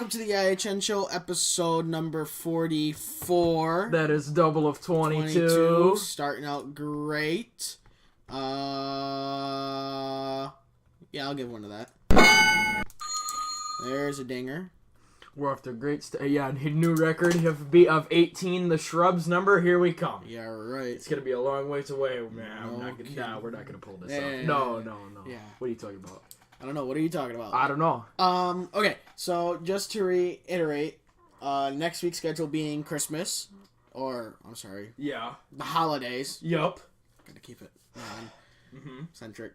welcome to the IHN show, episode number 44. That is double of 22. Starting out great. Yeah, I'll give one to that. There's a dinger. We're off to a great new record of 18. The Shrubs number. Here we come. Yeah, right. It's gonna be a long ways away, man. We're not gonna pull this off. No. Yeah. What are you talking about? I don't know. What are you talking about? I don't know. Okay. So just to reiterate, next week's schedule being Christmas, Yeah. the holidays. Yup. Gotta keep it centric.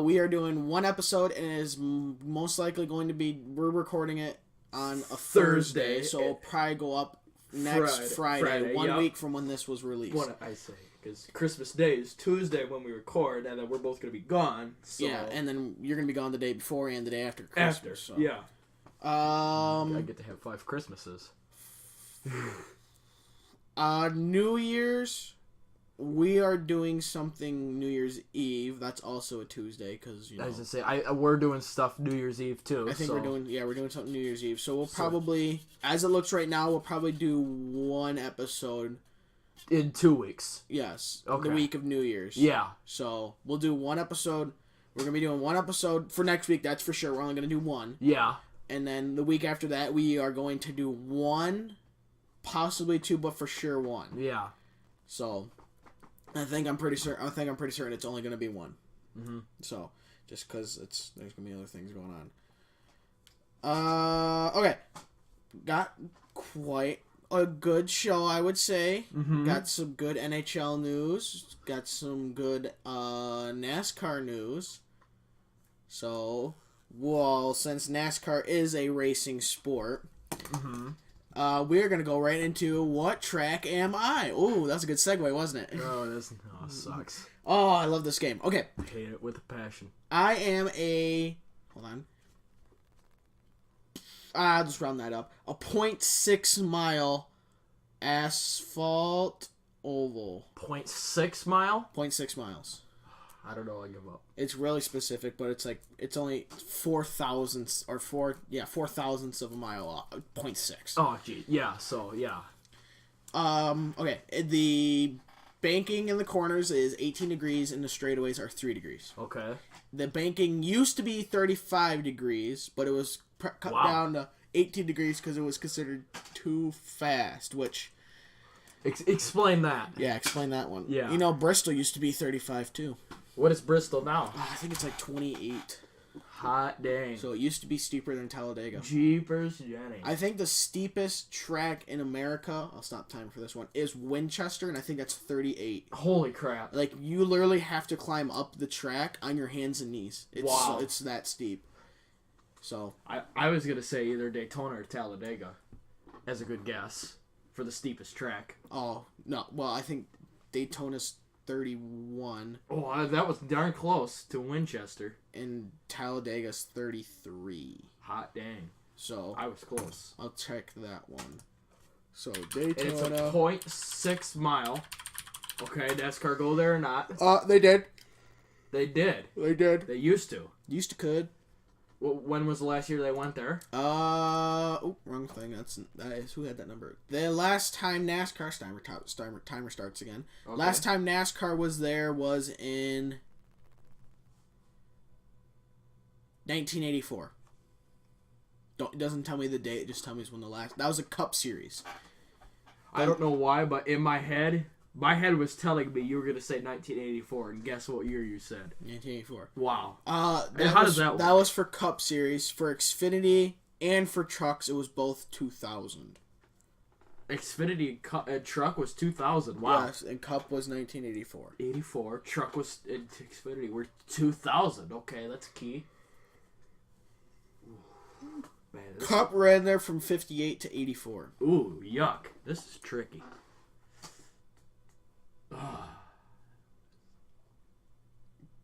We are doing one episode, and it is most likely going to be, we're recording it on a Thursday, so it'll probably go up next Friday, 1 week from when this was released. What I say, because Christmas Day is Tuesday when we record, and then we're both going to be gone. So. Yeah, and then you're going to be gone the day before and the day after Christmas. Yeah. I get to have 5 Christmases. New Year's, we are doing something New Year's Eve. That's also a Tuesday because As I say, we're doing stuff New Year's Eve too. I think we're doing something New Year's Eve. So we'll probably, as it looks right now, we'll probably do one episode in 2 weeks. Yes, okay. The week of New Year's. Yeah. So we'll do one episode. We're gonna be doing one episode for next week. That's for sure. We're only gonna do one. Yeah. And then the week after that, we are going to do one, possibly 2, but for sure one. Yeah. So. I think I'm pretty certain it's only going to be one. Mm-hmm. So, just because there's going to be other things going on. Okay. Got quite a good show, I would say. Mm-hmm. Got some good NHL news. Got some good NASCAR news. So, well, since NASCAR is a racing sport, we're going to go right into what track am I? Ooh, that's a good segue, wasn't it? Oh, it sucks. Oh, I love this game. Okay. I hate it with a passion. I am a... Hold on. I'll just round that up. A 0.6 mile asphalt oval. 0.6 mile? 0.6 miles. I don't know. I give up. It's really specific, but it's only 4 thousandths of a mile. 0.6. Oh, gee. Yeah. So yeah. Okay. The banking in the corners is 18 degrees, and the straightaways are 3 degrees. Okay. The banking used to be 35 degrees, but it was cut down to 18 degrees because it was considered too fast. Which explain that. Yeah, explain that one. Yeah. You know, Bristol used to be 35 too. What is Bristol now? I think it's like 28. Hot dang. So it used to be steeper than Talladega. Jeepers Jenny. I think the steepest track in America, I'll stop time for this one, is Winchester, and I think that's 38. Holy crap. Like, you literally have to climb up the track on your hands and knees. Wow. It's that steep. So I was going to say either Daytona or Talladega as a good guess for the steepest track. Oh, no. Well, I think Daytona's 31. Oh, that was darn close to Winchester. And Talladega's 33. Hot dang. So I was close. I'll check that one. So Daytona. And it's a 0.6 mile. Okay, NASCAR go there or not? They did. They did. They did. They used to. Used to could. Well, when was the last year they went there? Wrong thing. That is who had that number. The last time NASCAR timer starts again. Okay. Last time NASCAR was there was in 1984. It doesn't tell me the date. It just tells me when the last. That was a Cup Series. I don't know why, but in my head was telling me you were going to say 1984, and guess what year you said? 1984. Wow. How does that work? That was for Cup Series. For Xfinity and for trucks, it was both 2000. Xfinity truck was 2000. Wow. Yes, and Cup was 1984. 84. Truck was Xfinity were 2000. Okay, that's key. Man, Cup ran there from 58 to 84. Ooh, yuck. This is tricky.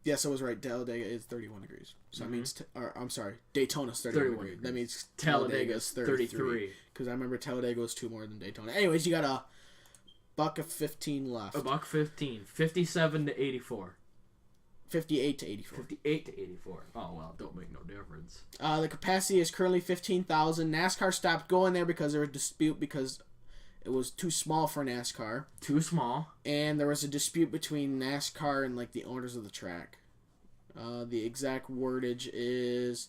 Yes, I was right. Talladega is 31 degrees. So that means, Daytona's 31 degrees. That means Talladega's 33. Because I remember Talladega was 2 more than Daytona. Anyways, you got a $1.15 left. $1.15. 57 to 84. 58 to 84. 58 to 84. Oh, well, it don't make no difference. The capacity is currently 15,000. NASCAR stopped going there because there was a dispute because it was too small for NASCAR. Too small. And there was a dispute between NASCAR and like the owners of the track. The exact wordage is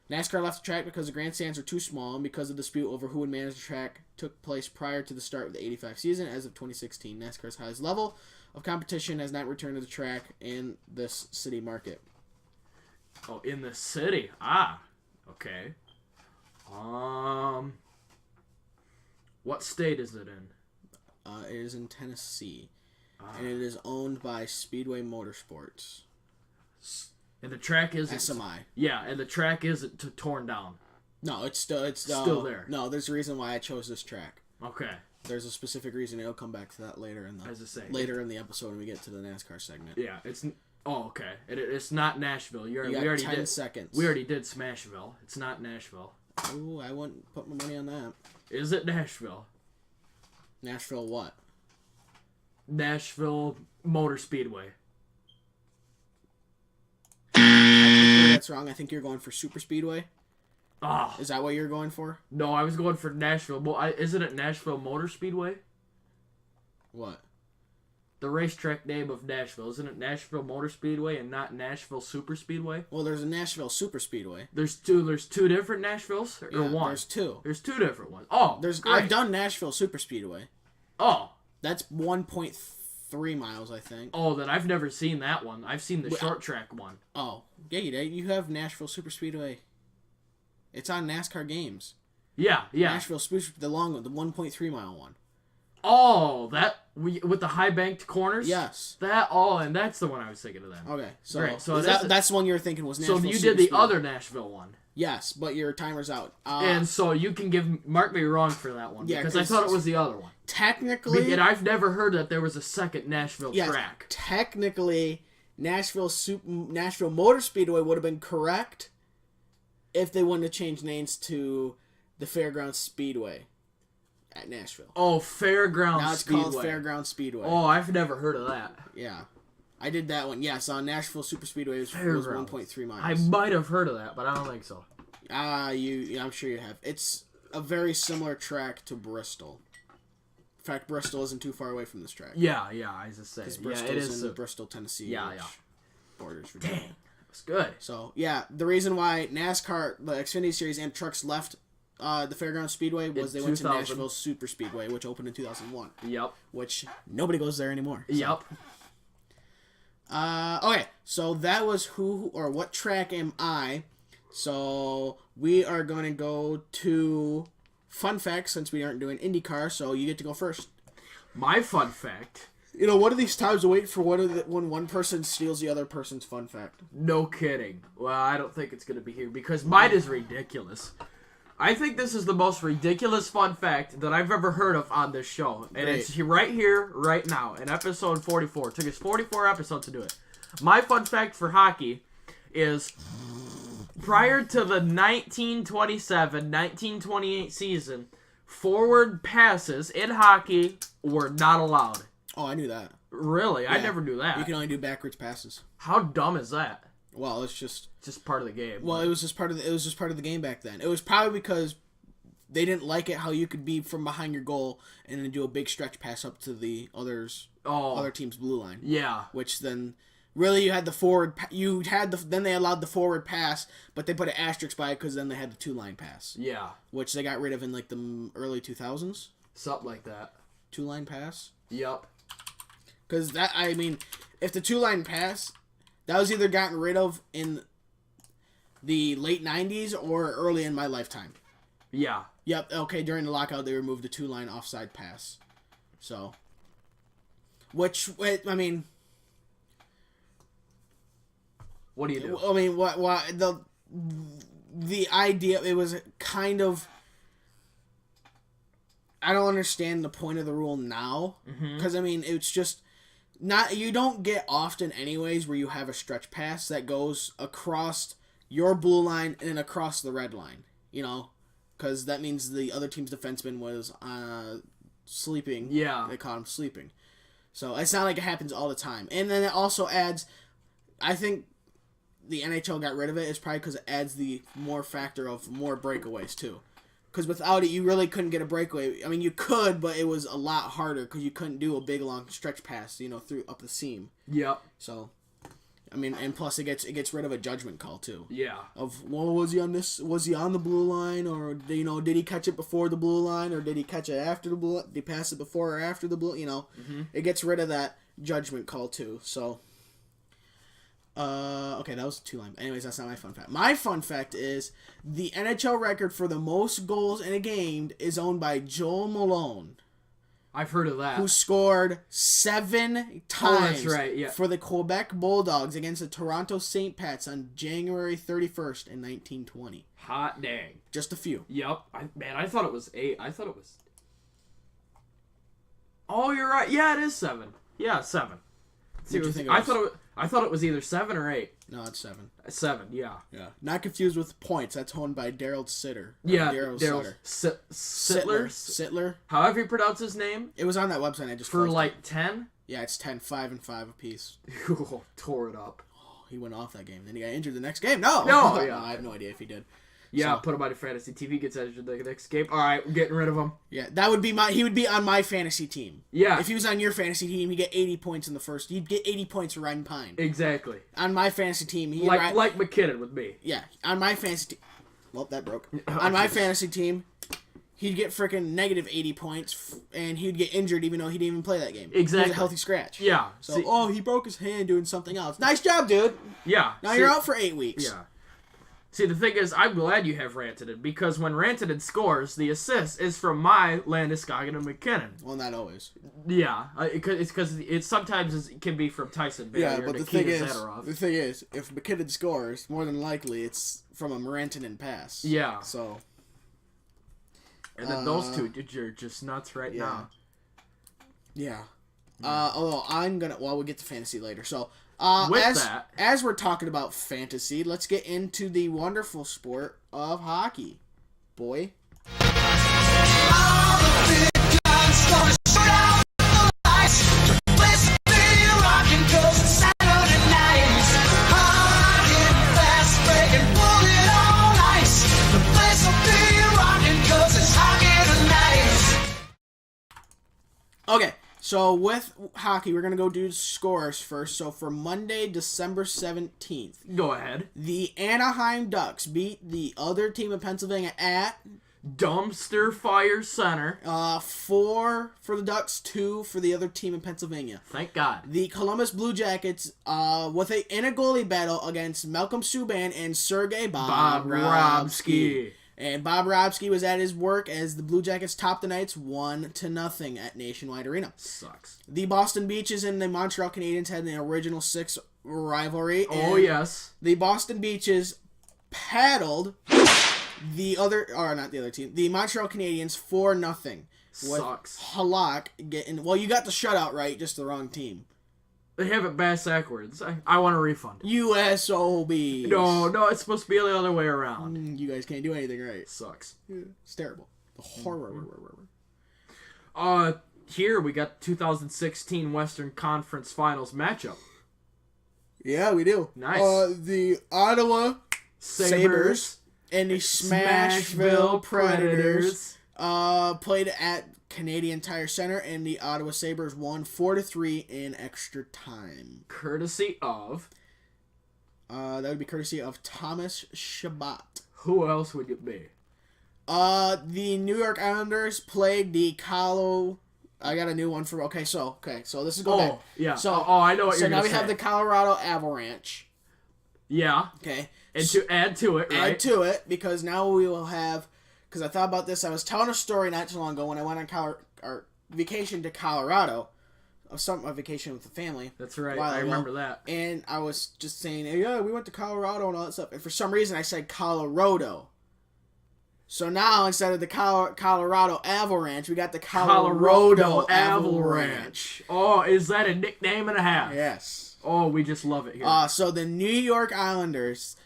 NASCAR left the track because the grandstands are too small and because of the dispute over who would manage the track took place prior to the start of the 85 season. As of 2016, NASCAR's highest level of competition has not returned to the track in this city market. Oh, in the city. Ah, okay. What state is it in? It is in Tennessee, and it is owned by Speedway Motorsports. And the track isn't SMI. Yeah, and the track isn't torn down. No, it's still there. No, there's a reason why I chose this track. Okay. There's a specific reason. It'll come back to that later in the later in the episode when we get to the NASCAR segment. Yeah, it's okay. It's not Nashville. We already 10 seconds. We already did Smashville. It's not Nashville. Ooh, I wouldn't put my money on that. Is it Nashville? Nashville what? Nashville Motor Speedway. That's wrong. I think you're going for Super Speedway. Oh. Is that what you're going for? No, I was going for Nashville. Isn't it Nashville Motor Speedway? What? The racetrack name of Nashville. Isn't it Nashville Motor Speedway and not Nashville Super Speedway? Well, there's a Nashville Super Speedway. There's two different Nashvilles? Or one? There's two. There's two different ones. Oh, I've done Nashville Super Speedway. Oh. That's 1.3 miles, I think. Oh, then I've never seen that one. I've seen the short track one. Oh. Yeah, you have Nashville Super Speedway. It's on NASCAR games. Yeah. Nashville Super, the long one, the 1.3 mile one. Oh, with the high banked corners? Yes. And that's the one I was thinking of then. Okay, so, right, so that's the one you were thinking was Nashville. So you Super did the Speedway. other Nashville one. Yes, but your timer's out. And so you can mark me wrong for that one because I thought it was the other one. Technically, and I've never heard that there was a second Nashville track. Technically, Nashville Motor Speedway would have been correct if they wouldn't have changed names to the Fairgrounds Speedway at Nashville. Oh, Fairgrounds Speedway. Now it's called Fairgrounds Speedway. Oh, I've never heard of that. Yeah. I did that one. Yes, on Nashville Super Speedway was 1.3 miles. I might have heard of that, but I don't think so. I'm sure you have. It's a very similar track to Bristol. In fact, Bristol isn't too far away from this track. Yeah, I was just saying. Because Bristol is in Bristol, Tennessee. Yeah. Borders Virginia. Dang, that's good. So, yeah, the reason why NASCAR, the Xfinity Series, and trucks left the Fairgrounds Speedway was they went to Nashville Super Speedway, which opened in 2001. Yep. Which nobody goes there anymore. So. Yep. Okay, so that was who or what track am I. So we are going to go to fun facts since we aren't doing IndyCar, so you get to go first. My fun fact. You know, one of these times I wait for when one person steals the other person's fun fact. No kidding. Well, I don't think it's going to be here because mine is ridiculous. I think this is the most ridiculous fun fact that I've ever heard of on this show. And it's right here, right now, in episode 44. It took us 44 episodes to do it. My fun fact for hockey is prior to the 1927-1928 season, forward passes in hockey were not allowed. Oh, I knew that. Really? Yeah. I never knew that. You can only do backwards passes. How dumb is that? Well, it's just part of the game. Well, it was just part of the game back then. It was probably because they didn't like it how you could be from behind your goal and then do a big stretch pass up to the other team's blue line. Yeah. Which then really you had the forward then they allowed the forward pass, but they put an asterisk by it because then they had the two-line pass. Yeah. Which they got rid of in like the early 2000s. Something like that. Two-line pass? Yep. Because if the two-line pass, that was either gotten rid of in the late 90s or early in my lifetime. Yeah. Yep, okay, during the lockout, they removed the two-line offside pass. So, what do you do? I mean, the idea, it was kind of, I don't understand the point of the rule now, because, it's just, you don't get often anyways where you have a stretch pass that goes across your blue line and across the red line, because that means the other team's defenseman was sleeping. Yeah. They caught him sleeping. So it's not like it happens all the time. And then it also adds, I think the NHL got rid of it is probably because it adds the more factor of more breakaways, too. Because without it, you really couldn't get a breakaway. I mean, you could, but it was a lot harder because you couldn't do a big, long stretch pass, through up the seam. Yep. So, I mean, and plus it gets rid of a judgment call, too. Yeah. Of, well, was he on the blue line, or, did he catch it before the blue line, or did he catch it after the blue line? Did he pass it before or after the blue, It gets rid of that judgment call, too, so... okay, that was 2 line. Anyways, that's not my fun fact. My fun fact is the NHL record for the most goals in a game is owned by Joel Malone. I've heard of that. Who scored 7 times that's right, yeah. for the Quebec Bulldogs against the Toronto St. Pats on January 31st in 1920. Hot dang. Just a few. Yep. I thought it was 8. I thought it was... Oh, you're right. Yeah, it is 7. Yeah, 7. See, What do you think it was? I thought it was either 7 or 8. No, it's 7. 7, yeah. Yeah. Not confused with points. That's owned by Daryl Sitter. Yeah, Daryl Sittler. Sittler. However you pronounce his name. It was on that website. I just for like 10. Yeah, it's 10, 5 and 5 apiece. Tore it up. Oh, he went off that game. Then he got injured the next game. No, yeah. I have no idea if he did. Yeah, So- put him on your fantasy TV. Gets injured the next game. All right, we're getting rid of him. Yeah, that would be he would be on my fantasy team. Yeah. If he was on your fantasy team, he'd get 80 points in the first. He'd get 80 points for riding Pine. Exactly. On my fantasy team, like McKinnon with me. Yeah, on my fantasy team. Well, that broke. On my fantasy team, he'd get freaking negative 80 points, and he'd get injured even though he didn't even play that game. Exactly. He was a healthy scratch. Yeah. So, he broke his hand doing something else. Nice job, dude. Yeah. Now you're out for 8 weeks. Yeah. See, the thing is, I'm glad you have Rantanen, because when Rantanen scores, the assist is from my Landeskog and McKinnon. Well, not always. Yeah, it's because it sometimes can be from Tyson Barrie or but Nikita Zadorov. the thing is, if McKinnon scores, more than likely it's from a Rantanen pass. Yeah. So. And then those two, you're just nuts right now. Yeah. Although we'll get to fantasy later. So, as we're talking about fantasy, let's get into the wonderful sport of hockey. Boy. Okay, so with hockey, we're going to go do scores first. So for Monday, December 17th. Go ahead. The Anaheim Ducks beat the other team in Pennsylvania at... Dumpster Fire Center. 4 for the Ducks, 2 for the other team in Pennsylvania. Thank God. The Columbus Blue Jackets, in a goalie battle against Malcolm Subban and Sergei Bobrovsky. And Bobrovsky was at his work as the Blue Jackets topped the Knights 1-0 at Nationwide Arena. Sucks. The Boston Beaches and the Montreal Canadiens had the original 6 rivalry. Oh, yes. The Boston Beaches paddled the Montreal Canadiens 4-0. Sucks. Halak getting... Well, you got the shutout right, just the wrong team. They have it backwards. I want a refund. USOBs. No, it's supposed to be the other way around. You guys can't do anything right. Sucks. It's terrible. The horror. Here we got 2016 Western Conference Finals matchup. Yeah, we do. Nice. The Ottawa Sabres and the Smashville Predators played at Canadian Tire Center, and the Ottawa Sabres won 4-3 in extra time. Courtesy of? That would be courtesy of Thomas Chabot. Who else would it be? The New York Islanders played the I got a new one for... So this is going back. Yeah. So, I know what you're going to say. So now we have the Colorado Avalanche. Yeah. Okay. And to add to it, right? Add to it, because now we will have... Because I thought about this. I was telling a story not too long ago when I went on vacation to Colorado. A vacation with the family. That's right. I remember that. And I was just saying, yeah, we went to Colorado and all that stuff. And for some reason, I said Colorado. So now, instead of the Colorado Avalanche, we got the Colorado Avalanche. Oh, is that a nickname and a half? Yes. Oh, we just love it here. So the New York Islanders...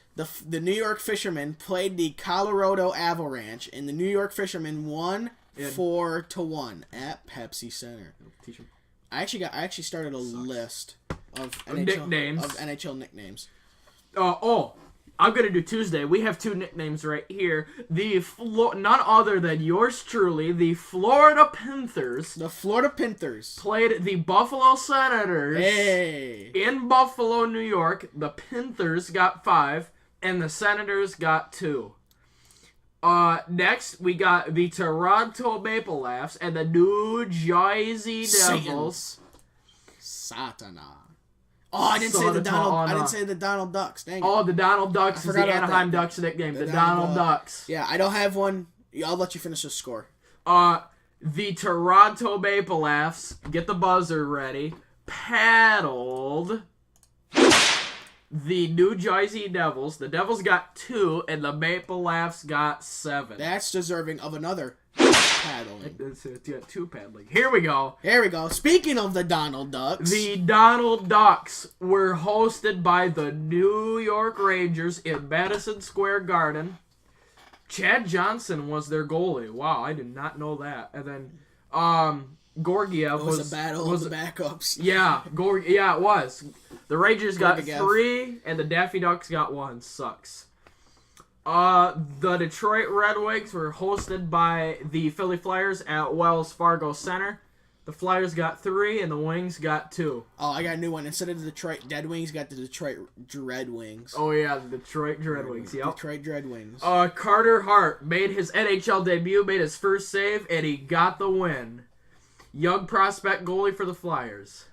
The New York Fishermen played the Colorado Avalanche, and the New York Fishermen won 4-1 at Pepsi Center. Teach 'em. I actually started a list of NHL nicknames. Of NHL nicknames. I'm gonna do Tuesday. We have 2 nicknames right here. None other than yours truly, the Florida Panthers. The Florida Panthers played the Buffalo Senators in Buffalo, New York. The Panthers got 5, and the Senators got 2. Next, we got the Toronto Maple Leafs and the New Jersey Devils. Satana. Oh, I didn't say the Donald. I didn't say the Donald Ducks. Dang it. Oh, the Donald Ducks is the Anaheim Ducks nickname. The Donald Ducks. Yeah, I don't have one. I'll let you finish the score. The Toronto Maple Leafs, get the buzzer ready, paddled the New Jersey Devils. The Devils got 2, and the Maple Leafs got 7. That's deserving of another paddling. It's got 2 paddling. Here we go. Here we go. Speaking of the Donald Ducks. The Donald Ducks were hosted by the New York Rangers in Madison Square Garden. Chad Johnson was their goalie. Wow, I did not know that. And then Gorgiev was a battle of the backups. Yeah, it was. The Rangers got 3, and the Daffy Ducks got 1. Sucks. The Detroit Red Wings were hosted by the Philly Flyers at Wells Fargo Center. The Flyers got 3, and the Wings got 2. Oh, I got a new one. Instead of the Detroit Dead Wings, got the Detroit Dread Wings. Oh, yeah, the Detroit Dread Wings, yep. Detroit Dread Wings. Carter Hart made his NHL debut, made his first save, and he got the win. Young prospect goalie for the Flyers.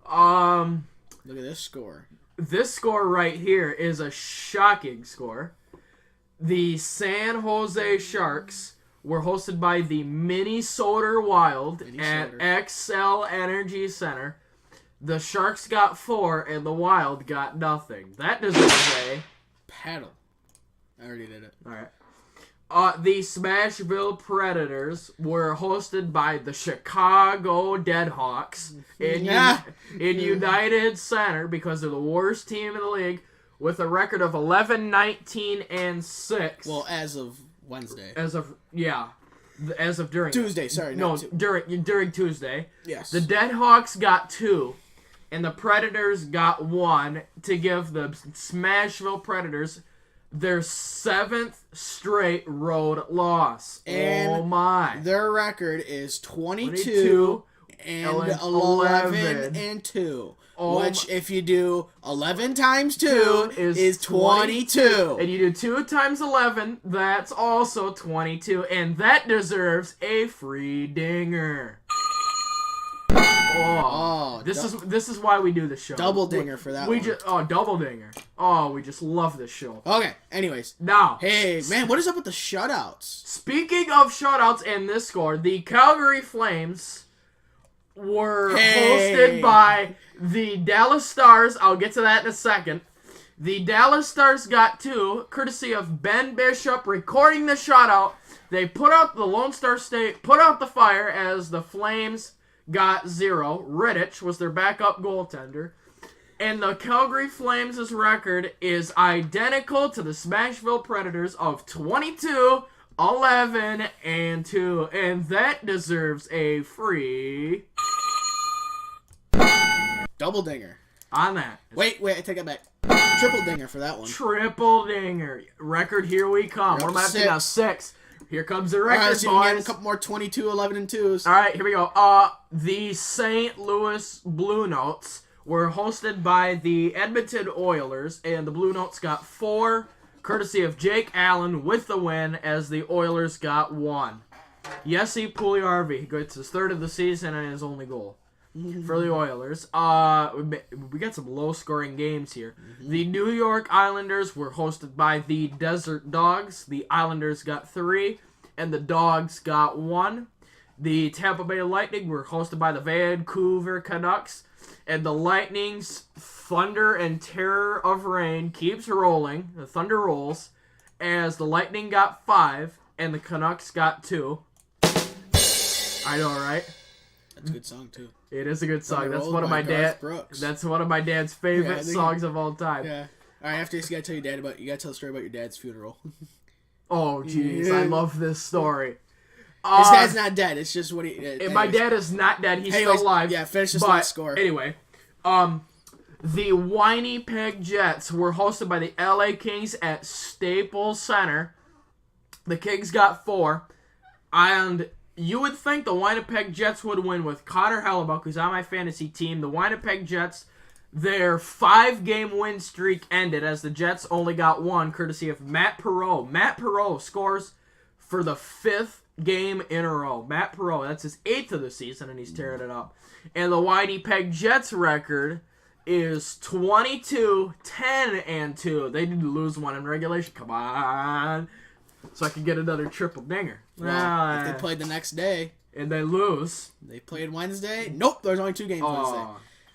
Look at this score. This score right here is a shocking score. The San Jose Sharks were hosted by the Minnesota Wild at XL Energy Center. The Sharks got 4, and the Wild got nothing. That deserves a paddle. I already did it. All right. The Smashville Predators were hosted by the Chicago Deadhawks in United Center because they're the worst team in the league with a record of 11-19-6. Well, as of Wednesday. As of during Tuesday. Sorry, during Tuesday. Yes. The Deadhawks got 2, and the Predators got 1 to give the Smashville Predators their 7th straight road loss. And oh my! Their record is 22 and 11 and 2. Which, if you do 11 times 2 is 22. And you do 2 times 11, that's also 22. And that deserves a free dinger. This is why we do the show. Double dinger for that one. Double dinger. Oh, we just love this show. Okay, anyways. Now. Hey, man, what is up with the shutouts? Speaking of shutouts and this score, the Calgary Flames were hosted by the Dallas Stars. I'll get to that in a second. The Dallas Stars got 2, courtesy of Ben Bishop recording the shutout. They put out the Lone Star State, put out the fire as the Flames got 0. Rittich was their backup goaltender. And the Calgary Flames' record is identical to the Smashville Predators of 22, 11, and 2. And that deserves a free double dinger. On that. Wait, I take it back. Triple dinger for that one. Triple dinger. Record, here we come. We're up to now 6. Here comes the record, boys. A couple more 22, 11, and 2s. All right, here we go. The St. Louis Blue Notes were hosted by the Edmonton Oilers, and the Blue Notes got 4, courtesy of Jake Allen with the win, as the Oilers got 1. Jesse Puljujärvi gets his 3rd of the season and his only goal for the Oilers. We got some low-scoring games here. The New York Islanders were hosted by the Desert Dogs. The Islanders got 3, and the Dogs got 1. The Tampa Bay Lightning were hosted by the Vancouver Canucks, and the Lightning's thunder and terror of rain keeps rolling. The thunder rolls, as the Lightning got 5, and the Canucks got 2. I know, right? That's a good song, too. It is a good song. That's one of my dad's favorite songs of all time. Yeah. All right, after this, you gotta tell the story about your dad's funeral. Oh, jeez, I love this story. His dad's not dead. It's just what he. My dad is not dead. He's still alive. Yeah, finish this last score. Anyway, The Winnipeg Jets were hosted by the LA Kings at Staples Center. The Kings got 4. And you would think the Winnipeg Jets would win with Connor Hellebuck, who's on my fantasy team. The Winnipeg Jets, their 5-game win streak ended as the Jets only got 1, courtesy of Matt Perreault. Matt Perreault scores for the 5th game in a row. Matt Perreault, that's his 8th of the season, and he's tearing it up. And the Winnipeg Jets record is 22-10-2. They didn't lose one in regulation. Come on. So I could get another triple dinger. Well, if they played the next day. And they lose. They played Wednesday. Nope, there's only 2 games Wednesday.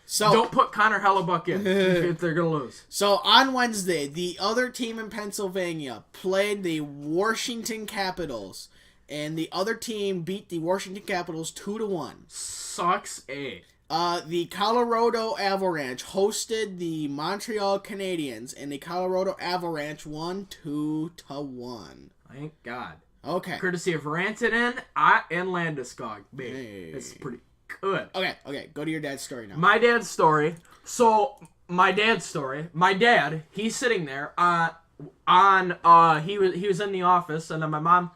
So don't put Connor Hellebuck in if they're going to lose. So on Wednesday, the other team in Pennsylvania played the Washington Capitals. And the other team beat the Washington Capitals 2-1. Sucks A. The Colorado Avalanche hosted the Montreal Canadiens, and the Colorado Avalanche won 2-1. Thank God. Okay. Courtesy of Rantanen and Landeskog. Hey. It's pretty good. Okay. Go to your dad's story now. My dad's story. My dad, he's sitting there he was in the office, and then my mom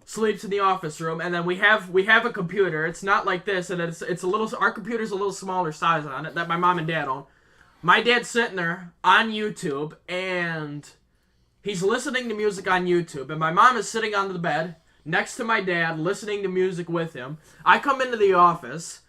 sleeps in the office room, and then we have a computer. It's not like this, and it's a little. Our computer's a little smaller size on it that my mom and dad own. My dad's sitting there on YouTube, and he's listening to music on YouTube, and my mom is sitting on the bed next to my dad, listening to music with him. I come into the office,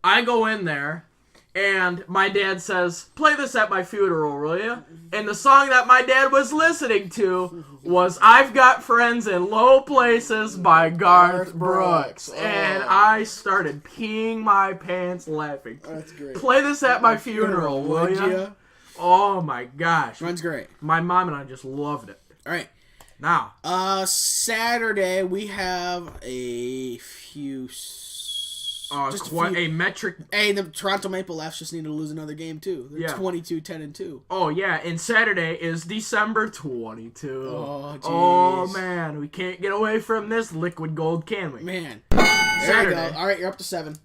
I go in there, and my dad says, "Play this at my funeral, will you?" And the song that my dad was listening to was "I've Got Friends in Low Places" by Garth Brooks. And I started peeing my pants laughing. That's great. Play this at my funeral, will you? Oh my gosh. Runs great. My mom and I just loved it. All right. Now. Saturday we have a few... a metric. Hey, the Toronto Maple Leafs just need to lose another game too. They're 22-10-2. Oh yeah, and Saturday is December 22. Oh jeez. Oh man, we can't get away from this liquid gold, can we? Man. Saturday. There you go. All right, you're up to 7.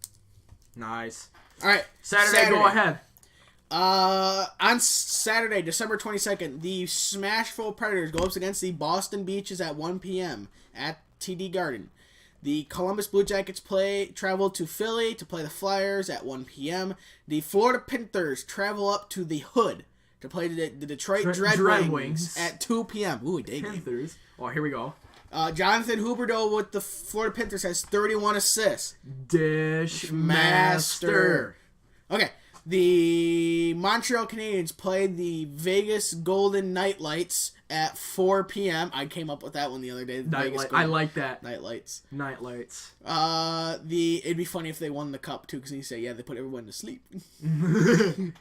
Nice. All right. Saturday, go ahead. On Saturday, December 22nd, the Smashville Predators go up against the Boston Beaches at 1 p.m. at TD Garden. The Columbus Blue Jackets travel to Philly to play the Flyers at 1 p.m. The Florida Panthers travel up to the Hood to play the Detroit Dreadwings at 2 p.m. Ooh, day game. Panthers. Oh, here we go. Jonathan Huberdeau with the Florida Panthers has 31 assists. Dish Master. Okay. The Montreal Canadiens played the Vegas Golden Nightlights at 4 p.m. I came up with that one the other day. I like that. Nightlights. Nightlights. It'd be funny if they won the cup too, because you say, yeah, they put everyone to sleep.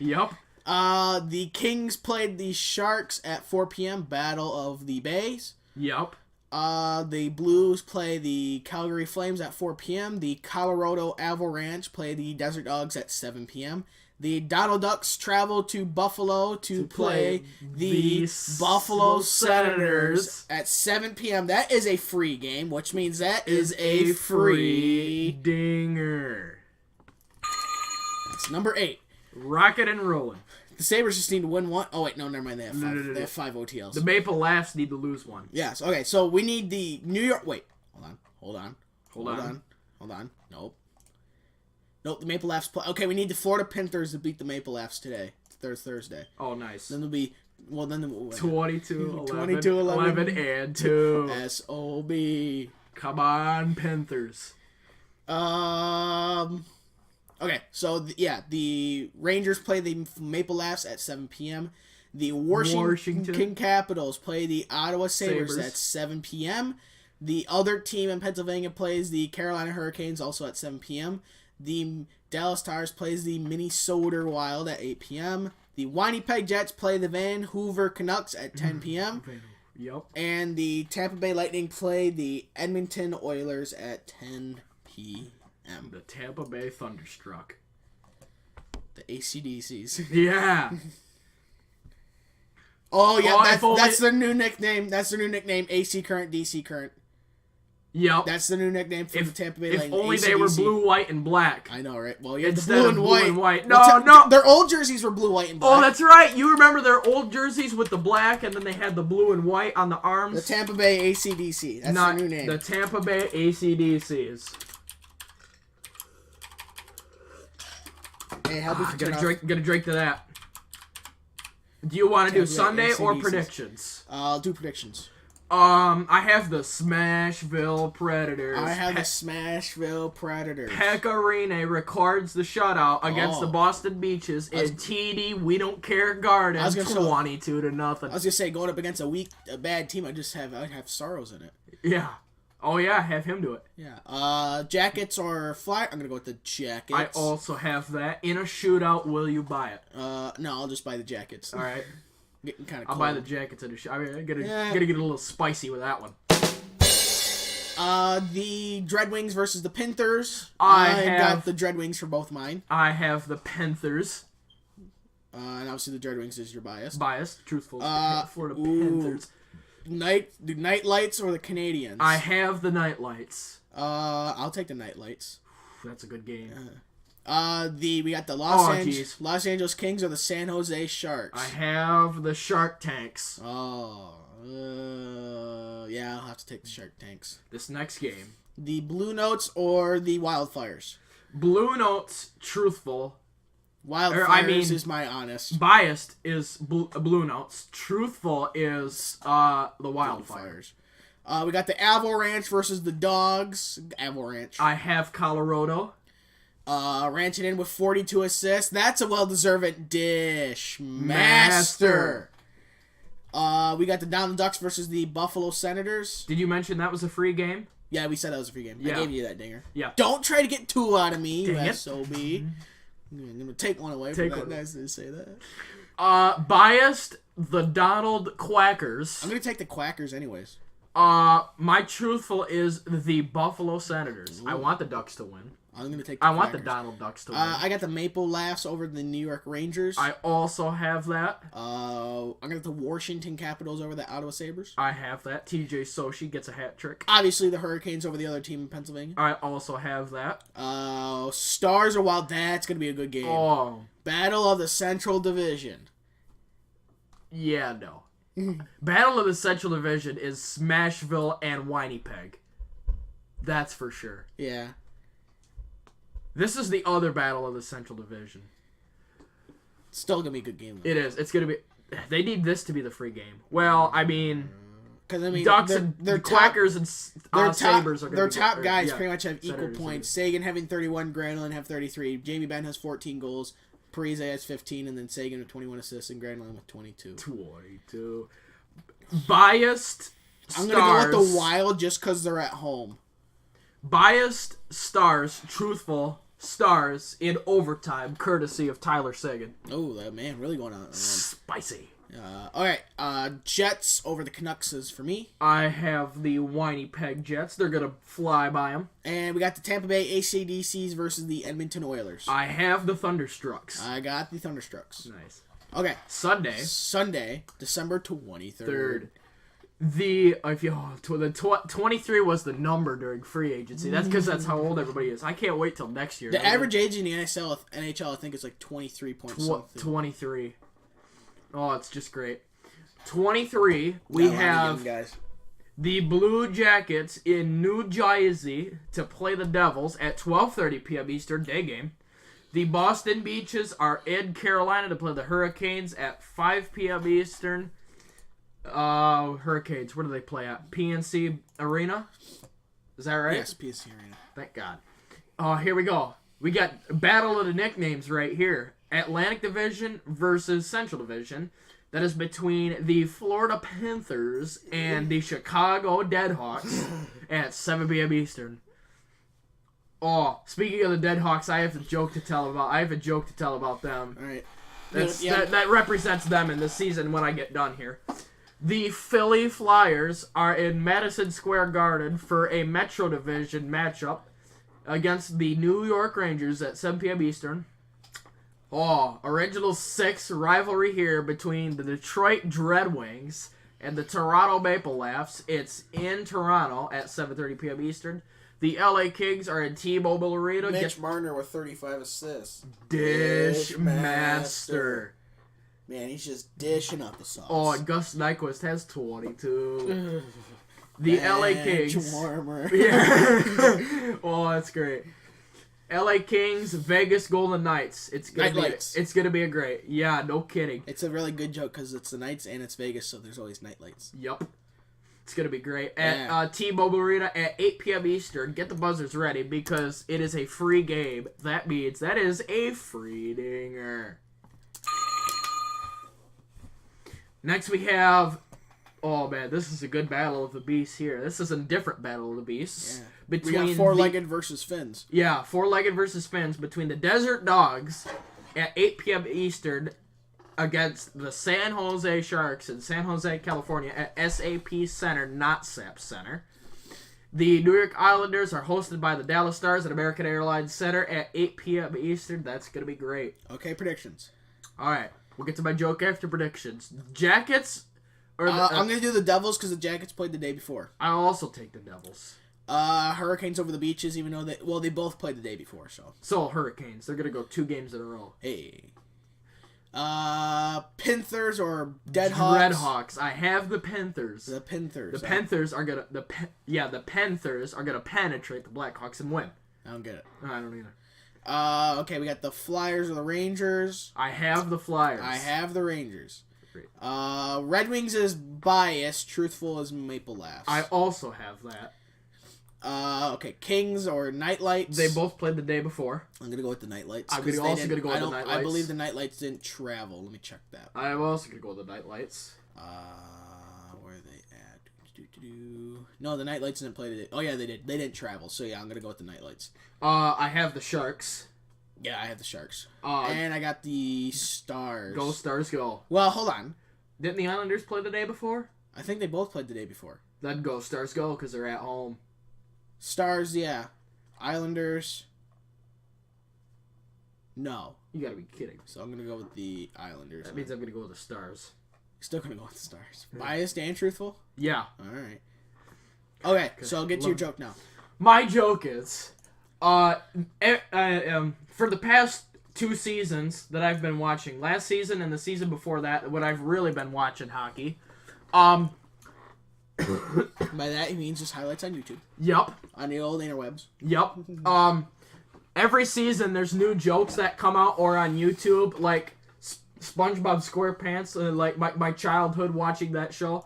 Yep. The Kings played the Sharks at 4 p.m. Battle of the Bays. Yep. The Blues play the Calgary Flames at 4 p.m. The Colorado Avalanche play the Desert Dogs at 7 p.m. The Donald Ducks travel to Buffalo to play the Buffalo Senators at 7 p.m. That is a free game, which means that is a free dinger. That's number 8. Rocket and rolling. The Sabres just need to win one. Oh, wait, no, never mind. They have 5. They have 5 OTLs. The Maple Leafs need to lose one. Yes, okay, so we need the New York... Wait, hold on. Nope, the Maple Leafs play... Okay, we need the Florida Panthers to beat the Maple Leafs today. Thursday. Oh, nice. Then there'll be... Well, then... 22-11 and 2. S-O-B. Come on, Panthers. Okay, so, the Rangers play the Maple Leafs at 7 p.m. The Washington Capitals play the Ottawa Sabres at 7 p.m. The other team in Pennsylvania plays the Carolina Hurricanes also at 7 p.m. The Dallas Stars plays the Minnesota Wild at 8 p.m. The Winnipeg Jets play the Vancouver Canucks at 10 p.m. Yep. And the Tampa Bay Lightning play the Edmonton Oilers at 10 p.m. The Tampa Bay Thunderstruck. The ACDCs. Yeah. Oh, yeah, that's their new nickname. That's their new nickname, AC Current, DC Current. Yep. That's the new nickname for the Tampa Bay Lightning. If only they were blue, white, and black. I know, right? Well, you have the Instead blue of and blue white. and white. No. Their old jerseys were blue, white, and black. Oh, that's right. You remember their old jerseys with the black, and then they had the blue and white on the arms? The Tampa Bay AC/DC. That's the new name. The Tampa Bay AC/DCs. Hey, help me Gonna drink to that. Do you want to do Sunday or AC/DCs. predictions? I'll do predictions. I have the Smashville Predators. I have the Smashville Predators. Packerztown records the shutout against the Boston Beaches in TD We Don't Care Garden, 22-0. I was gonna say, going up against a bad team, I'd have Sorrows in it. Yeah. Oh yeah, have him do it. Yeah. Jackets or Flyers? I'm gonna go with the Jackets. I also have that. In a shootout, will you buy it? No, I'll just buy the Jackets. All right. Getting kind of I'll buy the Jackets in a shootout. I mean, gotta get a little spicy with that one. The Dreadwings versus the Panthers. I got the Dreadwings for both mine. I have the Panthers. And obviously the Dreadwings is your bias. Truthful. Florida Panthers. The Night Lights or the Canadians? I have the Night Lights. I'll take the Night Lights. That's a good game. We got the Los Angeles Kings or the San Jose Sharks. I have the Shark Tanks. Yeah, I'll have to take the Shark Tanks. This next game. The Blue Notes or the Wildfires? Blue Notes, truthful. Wildfires is my honest. Biased is Blue Notes. Truthful is the Wildfires. We got the Avalanche versus the Dogs. Avalanche. I have Colorado. Ranching in with 42 assists. That's a well-deserved dish. Master. We got the Donald Ducks versus the Buffalo Senators. Did you mention that was a free game? Yeah, we said that was a free game. Yeah. I gave you that dinger. Yeah. Don't try to get two out of me, Dang you it. SOB. I'm going to take one away from that. Nice to say that. Biased, the Donald Quackers. I'm going to take the Quackers anyways. My truthful is the Buffalo Senators. Ooh. I want the Ducks to win. I'm going to take the I Quackers. want the Donald Ducks to win. I got the Maple Laughs over the New York Rangers. I also have that. I'm going to get the Washington Capitals over the Ottawa Sabres. I have that. TJ Sochi gets a hat trick. Obviously, the Hurricanes over the other team in Pennsylvania. I also have that. Stars or Wild. That's going to be a good game. Oh. Battle of the Central Division. Yeah, no. Battle of the Central Division is Smashville and Winnipeg. That's for sure. Yeah. This is the other Battle of the Central Division. Still gonna be a good game, though. It is. It's gonna be. They need this to be the free game. Well, I mean, Ducks and their Quackers and Sabres are gonna their be top good. guys Yeah. pretty much have equal Senators, points. Sagan having 31, Granlund have 33. Jamie Benn has 14 goals. Parise has 15, and then Sagan with 21 assists, and Granlund with 22. 22. Biased I'm stars. gonna go with the Wild just because they're at home. Biased stars, truthful stars in overtime, courtesy of Tyler Sagan. Oh, that man really going on. Spicy. All right, Jets over the Canucks is for me. I have the Winnipeg Jets. They're gonna fly by them. And we got the Tampa Bay AC/DCs versus the Edmonton Oilers. I have the Thunderstrucks. I got the Thunderstrucks. Nice. Okay. Sunday, December 23rd. Third. The 23 was the number during free agency. That's because that's how old everybody is. I can't wait till next year. The average age in the NHL, I think, is like 23 point something. 23. Oh, it's just great. 23. We have the Blue Jackets in New Jersey to play the Devils at 12:30 p.m. Eastern, day game. The Boston Beaches are in Carolina to play the Hurricanes at 5 p.m. Eastern. Hurricanes, where do they play at? PNC Arena? Is that right? Yes, PNC Arena. Thank God. Here we go. We got Battle of the Nicknames right here. Atlantic Division versus Central Division. That is between the Florida Panthers and the Chicago Deadhawks at 7 p.m. Eastern. Oh, speaking of the Deadhawks, I have a joke to tell about them. All right. That represents them in the season when I get done here. The Philly Flyers are in Madison Square Garden for a Metro Division matchup against the New York Rangers at 7 p.m. Eastern. Oh, Original 6 rivalry here between the Detroit Red Wings And the Toronto Maple Leafs, it's in Toronto at 7:30 p.m. Eastern. The LA Kings are in T-Mobile Arena. Mitch Marner with 35 assists. Dish Master. Man, he's just dishing up the sauce. Oh, and Gus Nyquist has 22. The LA Kings. Warmer. Yeah. Oh, that's great. LA Kings, Vegas Golden Knights. It's gonna be a great. Yeah, no kidding. It's a really good joke because it's the Knights and it's Vegas, so there's always night lights. Yup. It's gonna be great at T-Mobile Arena at 8 p.m. Eastern. Get the buzzers ready because it is a free game. That means that is a free dinger. Next we have, oh man, this is a good battle of the beasts here. This is a different battle of the beasts. Yeah. Between we got four-legged versus Finns. Yeah, four-legged versus Finns between the Desert Dogs at 8 p.m. Eastern against the San Jose Sharks in San Jose, California at SAP Center, not SAP Center. The New York Islanders are hosted by the Dallas Stars at American Airlines Center at 8 p.m. Eastern. That's going to be great. Okay, predictions. All right. We'll get to my joke after predictions. Jackets? Or I'm going to do the Devils because the Jackets played the day before. I'll also take the Devils. Hurricanes over the Beaches, even though they both played the day before, so. So, Hurricanes. They're going to go 2 games in a row. Hey. Panthers or Deadhawks? Redhawks. I have the Panthers. The Panthers. The Panthers are going to... the Panthers are going to penetrate the Blackhawks and win. I don't get it. I don't either. Okay, we got the Flyers or the Rangers. I have the Flyers. I have the Rangers. Great. Red Wings is biased, truthful as Maple Laughs. I also have that. Okay, Kings or Nightlights. They both played the day before. I'm going to go with the Nightlights. I'm also going to go with the Nightlights. I believe the Nightlights didn't travel. Let me check that. I'm also going to go with the Nightlights. Where are they at? No, the Nightlights didn't play today. Oh, yeah, they did. They didn't travel. So, yeah, I'm going to go with the Nightlights. I have the Sharks. Yeah, I have the Sharks. And I got the Stars. Go Stars, go. Well, hold on. Didn't the Islanders play the day before? I think they both played the day before. Then go Stars, go, because they're at home. Stars, yeah. Islanders. No. You gotta be kidding. So I'm going to go with the Islanders. That means I'm going to go with the Stars. Still going to go with the Stars. Biased and truthful? Yeah. All right. Okay, so I'll get to your joke now. My joke is, for the past 2 seasons that I've been watching, last season and the season before that, when I've really been watching hockey, by that he means just highlights on YouTube. Yup. On the old interwebs. Yup. Every season there's new jokes that come out or on YouTube, like SpongeBob SquarePants, like my childhood watching that show.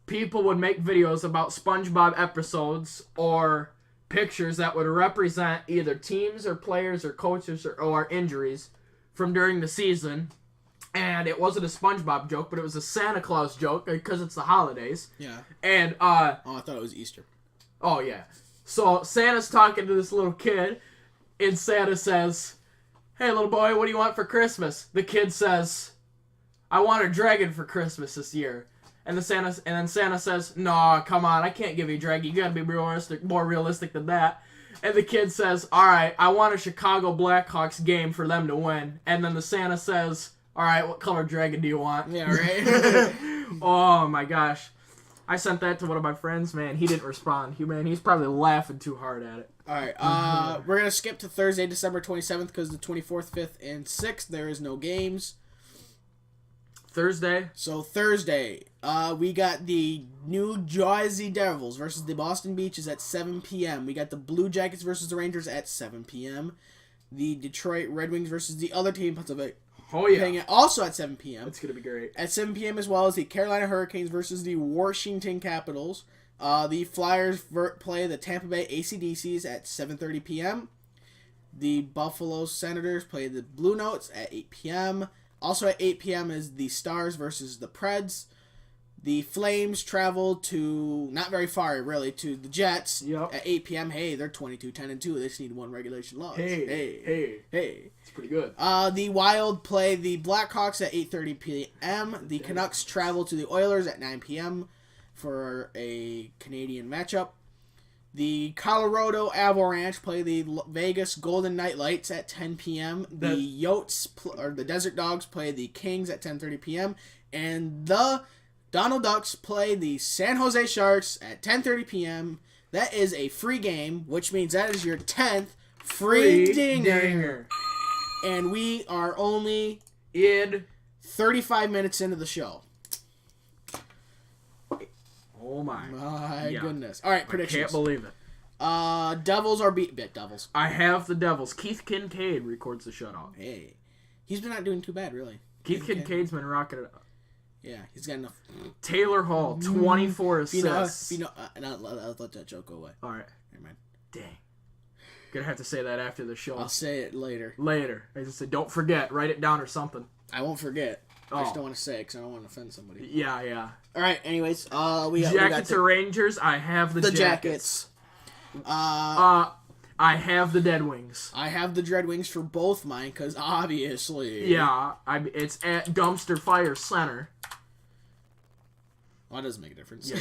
People would make videos about SpongeBob episodes or pictures that would represent either teams or players or coaches or injuries from during the season. And it wasn't a SpongeBob joke, but it was a Santa Claus joke because it's the holidays. Yeah. And I thought it was Easter. Oh yeah. So Santa's talking to this little kid, and Santa says, "Hey little boy, what do you want for Christmas?" The kid says, "I want a dragon for Christmas this year." And then Santa says, "No, come on, I can't give you a dragon. You gotta be more realistic than that." And the kid says, "All right, I want a Chicago Blackhawks game for them to win." And then the Santa says, "All right, what color dragon do you want?" Yeah, right. Oh my gosh, I sent that to one of my friends. Man, he didn't respond. He's probably laughing too hard at it. All right, we're gonna skip to Thursday, December 27th, because the 24th, 5th, and 6th there is no games. Thursday. So Thursday, we got the New Jersey Devils versus the Boston Beaches at 7 p.m. We got the Blue Jackets versus the Rangers at 7 p.m. The Detroit Red Wings versus the other team, Pennsylvania. Oh yeah. Also at 7 p.m. It's gonna be great. At 7 p.m. as well as the Carolina Hurricanes versus the Washington Capitals. The Flyers play the Tampa Bay AC/DCs at 7:30 p.m. The Buffalo Senators play the Blue Notes at 8 p.m. Also at 8 p.m. is the Stars versus the Preds. The Flames travel to, not very far really, to the Jets at 8 p.m. Hey, they're 22-10-2. They just need 1 regulation loss. Hey. It's pretty good. The Wild play the Blackhawks at 8:30 p.m. The Canucks travel to the Oilers at 9 p.m. for a Canadian matchup. The Colorado Avalanche play the Vegas Golden Knights at 10 p.m. The Yotes, or the Desert Dogs, play the Kings at 10:30 p.m. And the Donald Ducks play the San Jose Sharks at 10:30 p.m. That is a free game, which means that is your 10th free dinger. And we are only in 35 minutes into the show. Oh my goodness. All right, predictions. I can't believe it. Devils are Devils. I have the Devils. Keith Kincaid records the shutout. Hey. He's been not doing too bad, really. Keith Kincaid's been rocking it up. Yeah, he's got enough. Taylor Hall, 24 assists. I'll let that joke go away. All right. Never mind. Dang. Gonna have to say that after the show. I'll say it later. I just said, don't forget. Write it down or something. I won't forget. I just don't want to say it because I don't want to offend somebody. Yeah. All right. Anyways, Jackets or Rangers? I have the Jackets. I have the Dead Wings. I have the Dread Wings for both mine because obviously. Yeah, it's at Dumpster Fire Center. Well, that doesn't make a difference.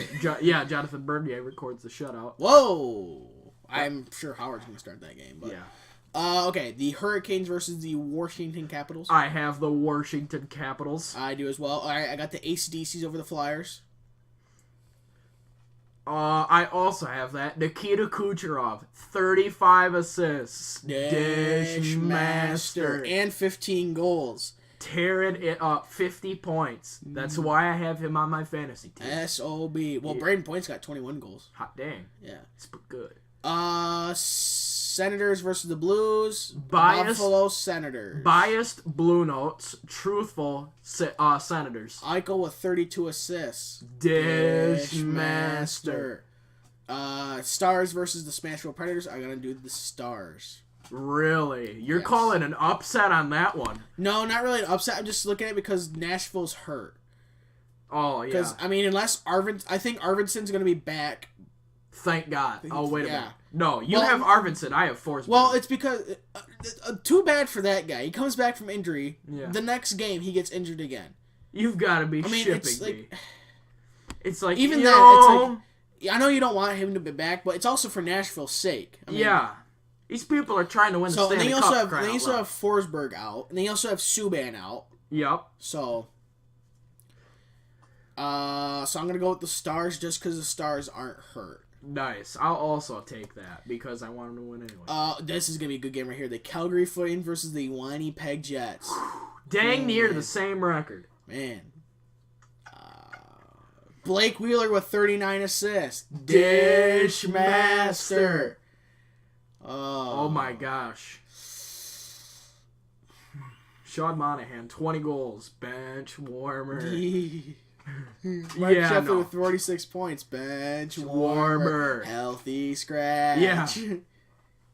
Yeah, Jonathan Bernier records the shutout. Whoa! I'm sure Howard's going to start that game. But, yeah. Okay, the Hurricanes versus the Washington Capitals. I have the Washington Capitals. I do as well. All right, I got the AC/DCs over the Flyers. I also have that. Nikita Kucherov, 35 assists. Dish Master. And 15 goals. Tearing it up, 50 points. That's why I have him on my fantasy team. S.O.B. Well, Braden Point's got 21 goals. Hot dang. Yeah. It's good. Senators versus the Blues. Buffalo Senators. Biased Blue Notes. Truthful Senators. Eichel with 32 assists. Dish Master. Stars versus the Smashville Predators. I'm going to do the Stars. Really? You're calling an upset on that one? No, not really an upset. I'm just looking at it because Nashville's hurt. Oh, yeah. Because, I mean, unless I think Arvidsson's going to be back. Thank God. Oh, wait a minute. No, you have Arvidsson. I have Forsberg. Well, it's because... too bad for that guy. He comes back from injury. Yeah. The next game, he gets injured again. You've got to be shipping me. It's like... Even then, it's like... I know you don't want him to be back, but it's also for Nashville's sake. I mean, yeah. These people are trying to win the Stanley Cup. Then you also have Forsberg out. And then you also have Subban out. Yep. So I'm going to go with the Stars just because the Stars aren't hurt. Nice. I'll also take that because I want them to win anyway. This is going to be a good game right here. The Calgary Flames versus the Winnipeg Jets. Dang near the same record. Man. Blake Wheeler with 39 assists. Dish Master. Oh my gosh. Sean Monahan, 20 goals. Bench warmer. Mike Sheffield with 46 points. Bench warmer. Healthy scratch. Yeah.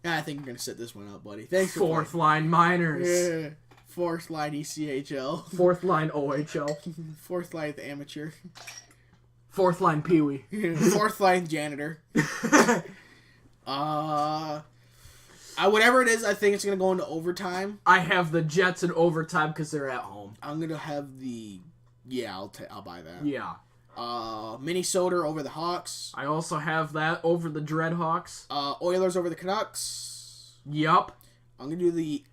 I think you're going to set this one up, buddy. Thanks for Fourth line minors. Yeah. Fourth line ECHL. Fourth line OHL. Fourth line amateur. Fourth line Pee-wee. Fourth line janitor. Whatever it is, I think it's going to go into overtime. I have the Jets in overtime because they're at home. I'm going to have the... Yeah, I'll buy that. Yeah. Minnesota over the Hawks. I also have that over the Dreadhawks. Oilers over the Canucks. Yup. I'm going to do the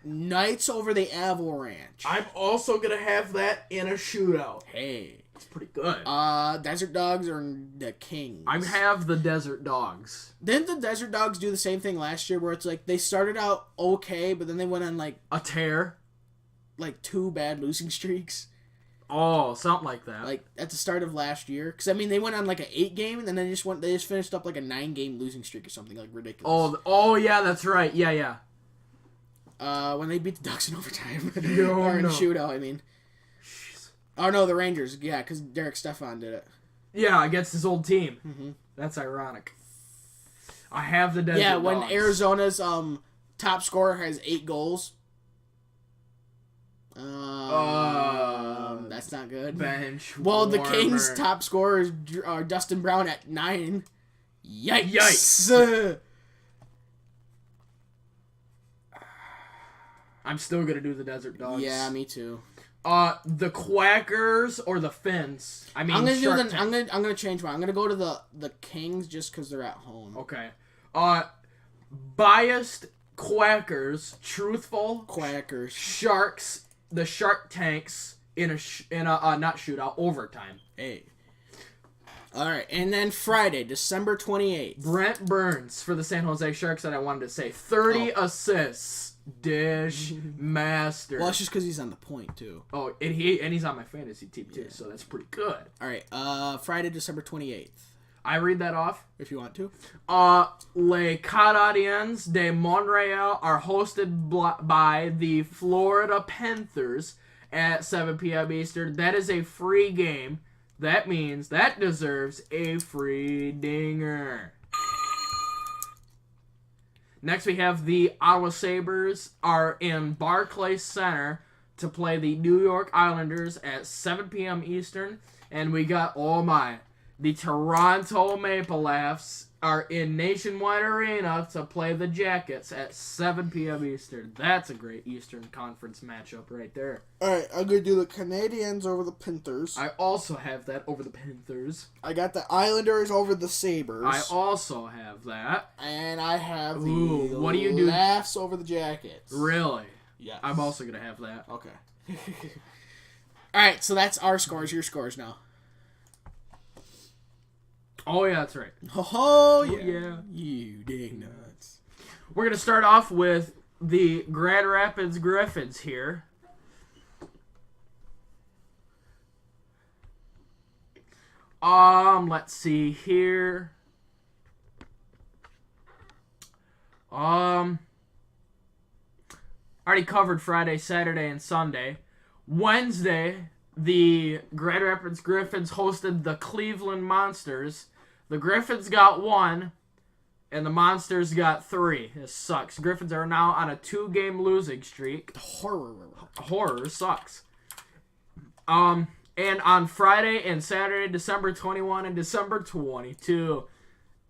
Knights over the Avalanche. I'm also going to have that in a shootout. Hey. It's pretty good. Desert Dogs or the Kings? I have the Desert Dogs. Didn't the Desert Dogs do the same thing last year where it's like they started out okay, but then they went on like... A tear? Like 2 bad losing streaks. Oh, something like that. Like at the start of last year, because I mean they went on like an 8-game, and then they just finished up like a 9-game losing streak or something like ridiculous. Oh yeah, that's right. Yeah. When they beat the Ducks in overtime or in no. shootout, I mean. Jeez. Oh no, the Rangers. Yeah, because Derek Stefan did it. Yeah, against his old team. Mm-hmm. That's ironic. I have the Desert Dogs. Yeah, when Arizona's top scorer has 8 goals. That's not good. Bench. Well, warmer. the Kings' top scorer is Dustin Brown at 9. Yikes! I'm still gonna do the Desert Dogs. Yeah, me too. The Quackers or the Finns. I mean, I'm gonna change mine. I'm gonna go to the Kings just because they're at home. Okay. Biased Quackers, truthful Quackers, Sharks. The Shark Tanks in a not shootout, overtime. Hey. All right, and then Friday, December 28th. Brent Burns for the San Jose Sharks that I wanted to say. 30 assists. Dish master. Well, it's just because he's on the point, too. Oh, and he's on my fantasy team, too, so that's pretty good. All right, Friday, December 28th. I read that off. If you want to. Les Canadiens de Montreal are hosted by the Florida Panthers at 7 p.m. Eastern. That is a free game. That means that deserves a free dinger. Next, we have the Ottawa Sabres are in Barclays Center to play the New York Islanders at 7 p.m. Eastern. And we got, the Toronto Maple Leafs are in Nationwide Arena to play the Jackets at 7 p.m. Eastern. That's a great Eastern Conference matchup right there. All right, I'm going to do the Canadiens over the Panthers. I also have that over the Panthers. I got the Islanders over the Sabres. I also have that. And I have the what do you do? Leafs over the Jackets. Really? Yes. I'm also going to have that. Okay. All right, so that's our scores. Your scores now. Oh, yeah, that's right. Oh, yeah. Yeah. You dang nuts. We're going to start off with the Grand Rapids Griffins here. Let's see here. Already covered Friday, Saturday, and Sunday. Wednesday, the Grand Rapids Griffins hosted the Cleveland Monsters. The Griffins got 1, and the Monsters got 3. This sucks. Griffins are now on a 2-game losing streak. Horror sucks. And on Friday and Saturday, December 21 and December 22,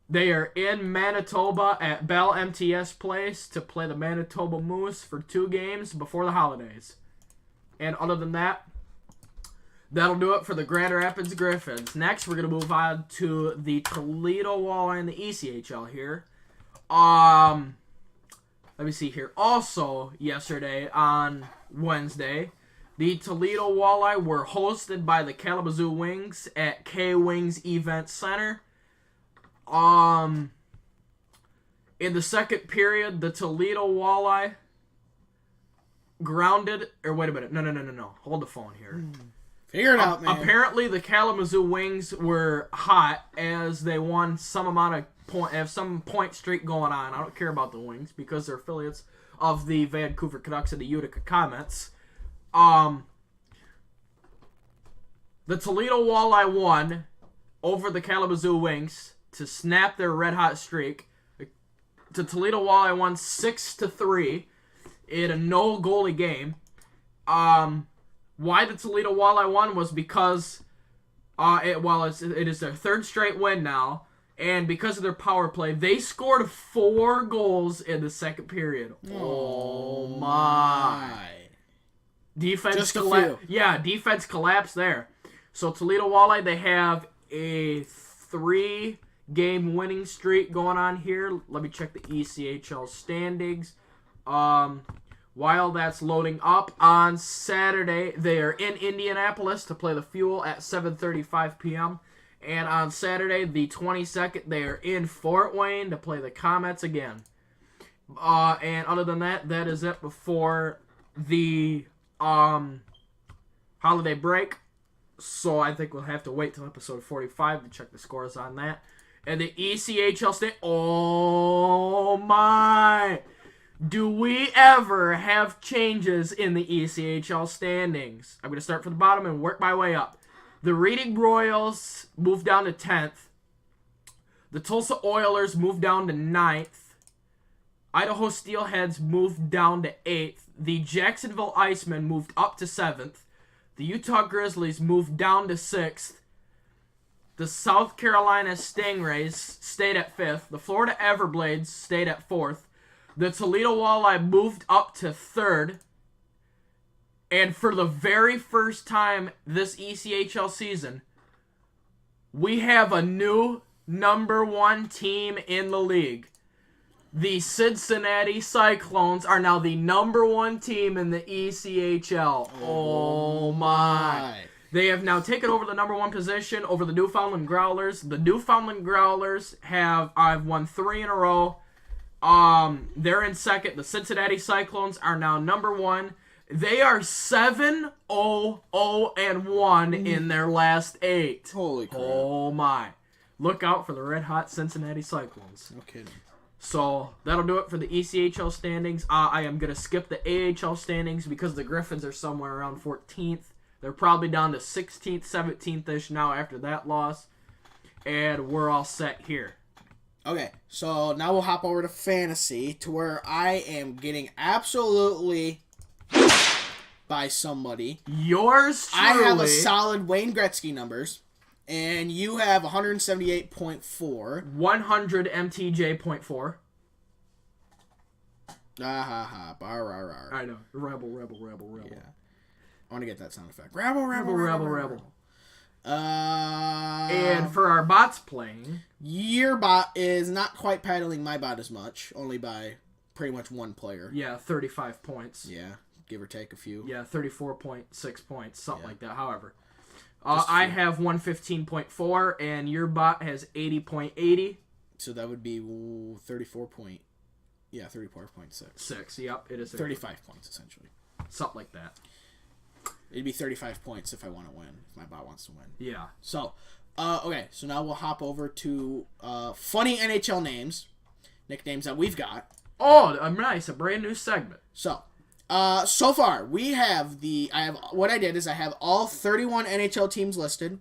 they are in Manitoba at Bell MTS Place to play the Manitoba Moose for 2 games before the holidays. And other than that, that'll do it for the Grand Rapids Griffins. Next, we're going to move on to the Toledo Walleye in the ECHL here. Let me see here. Also, yesterday on Wednesday, the Toledo Walleye were hosted by the Kalamazoo Wings at K-Wings Event Center. In the second period, the Toledo Walleye grounded... Or wait a minute. No. Hold the phone here. Figure it out, man. Apparently, the Kalamazoo Wings were hot as they won some amount of have some point streak going on. I don't care about the Wings because they're affiliates of the Vancouver Canucks and the Utica Comets. The Toledo Walleye won over the Kalamazoo Wings to snap their red-hot streak. The Toledo Walleye won 6-3 in a no-goalie game. Why the Toledo Walleye won was because it is their third straight win now, and because of their power play, they scored 4 goals in the second period. Oh my! Defense collapsed. Yeah, defense collapsed there. So Toledo Walleye, they have a 3-game winning streak going on here. Let me check the ECHL standings. While that's loading up, on Saturday, they are in Indianapolis to play the Fuel at 7:35 p.m. And on Saturday, the 22nd, they are in Fort Wayne to play the Comets again. And other than that, that is it before the holiday break. So I think we'll have to wait till episode 45 to check the scores on that. And the ECHL state, oh my! Do we ever have changes in the ECHL standings? I'm going to start from the bottom and work my way up. The Reading Royals moved down to 10th. The Tulsa Oilers moved down to 9th. Idaho Steelheads moved down to 8th. The Jacksonville Icemen moved up to 7th. The Utah Grizzlies moved down to 6th. The South Carolina Stingrays stayed at 5th. The Florida Everblades stayed at 4th. The Toledo Walleye moved up to 3rd. And for the very first time this ECHL season, we have a new number 1 team in the league. The Cincinnati Cyclones are now the #1 team in the ECHL. Oh my. They have now taken over the #1 position over the Newfoundland Growlers. The Newfoundland Growlers I've won 3 in a row. They're in second. The Cincinnati Cyclones are now #1. They are 7-0-0-1 in their last 8. Holy crap. Oh my. Look out for the red hot Cincinnati Cyclones. No kidding. So that'll do it for the ECHL standings. I am going to skip the AHL standings because the Griffins are somewhere around 14th. They're probably down to 16th, 17th-ish now after that loss. And we're all set here. Okay, so now we'll hop over to fantasy, to where I am getting absolutely by somebody. Yours truly. I have a solid Wayne Gretzky numbers, and you have 178.4. 100 MTJ.4. Bar. I know. Rebel. Yeah. I want to get that sound effect. Rebel. And for our bots playing, your bot is not quite paddling my bot as much, only by pretty much one player. yeah, 35 points. Yeah, give or take a few. Yeah, 34.6 points, something like that. However, I have 115.4, and your bot has 80.80. So that would be 34.6. 6. Yep, it is 35 points essentially. Something like that. It'd be 35 points if I want to win. If my bot wants to win. Yeah. So, okay. So now we'll hop over to funny NHL names, nicknames that we've got. Oh, nice! A brand new segment. So, so far we have what I did is I have all 31 NHL teams listed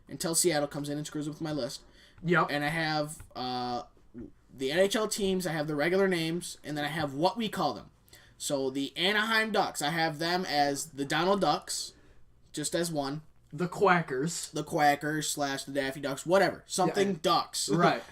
until Seattle comes in and screws with my list. Yep. And I have the NHL teams. I have the regular names, and then I have what we call them. So the Anaheim Ducks, I have them as the Donald Ducks, just as one. The Quackers. The Quackers / the Daffy Ducks, whatever. Something Ducks. Right.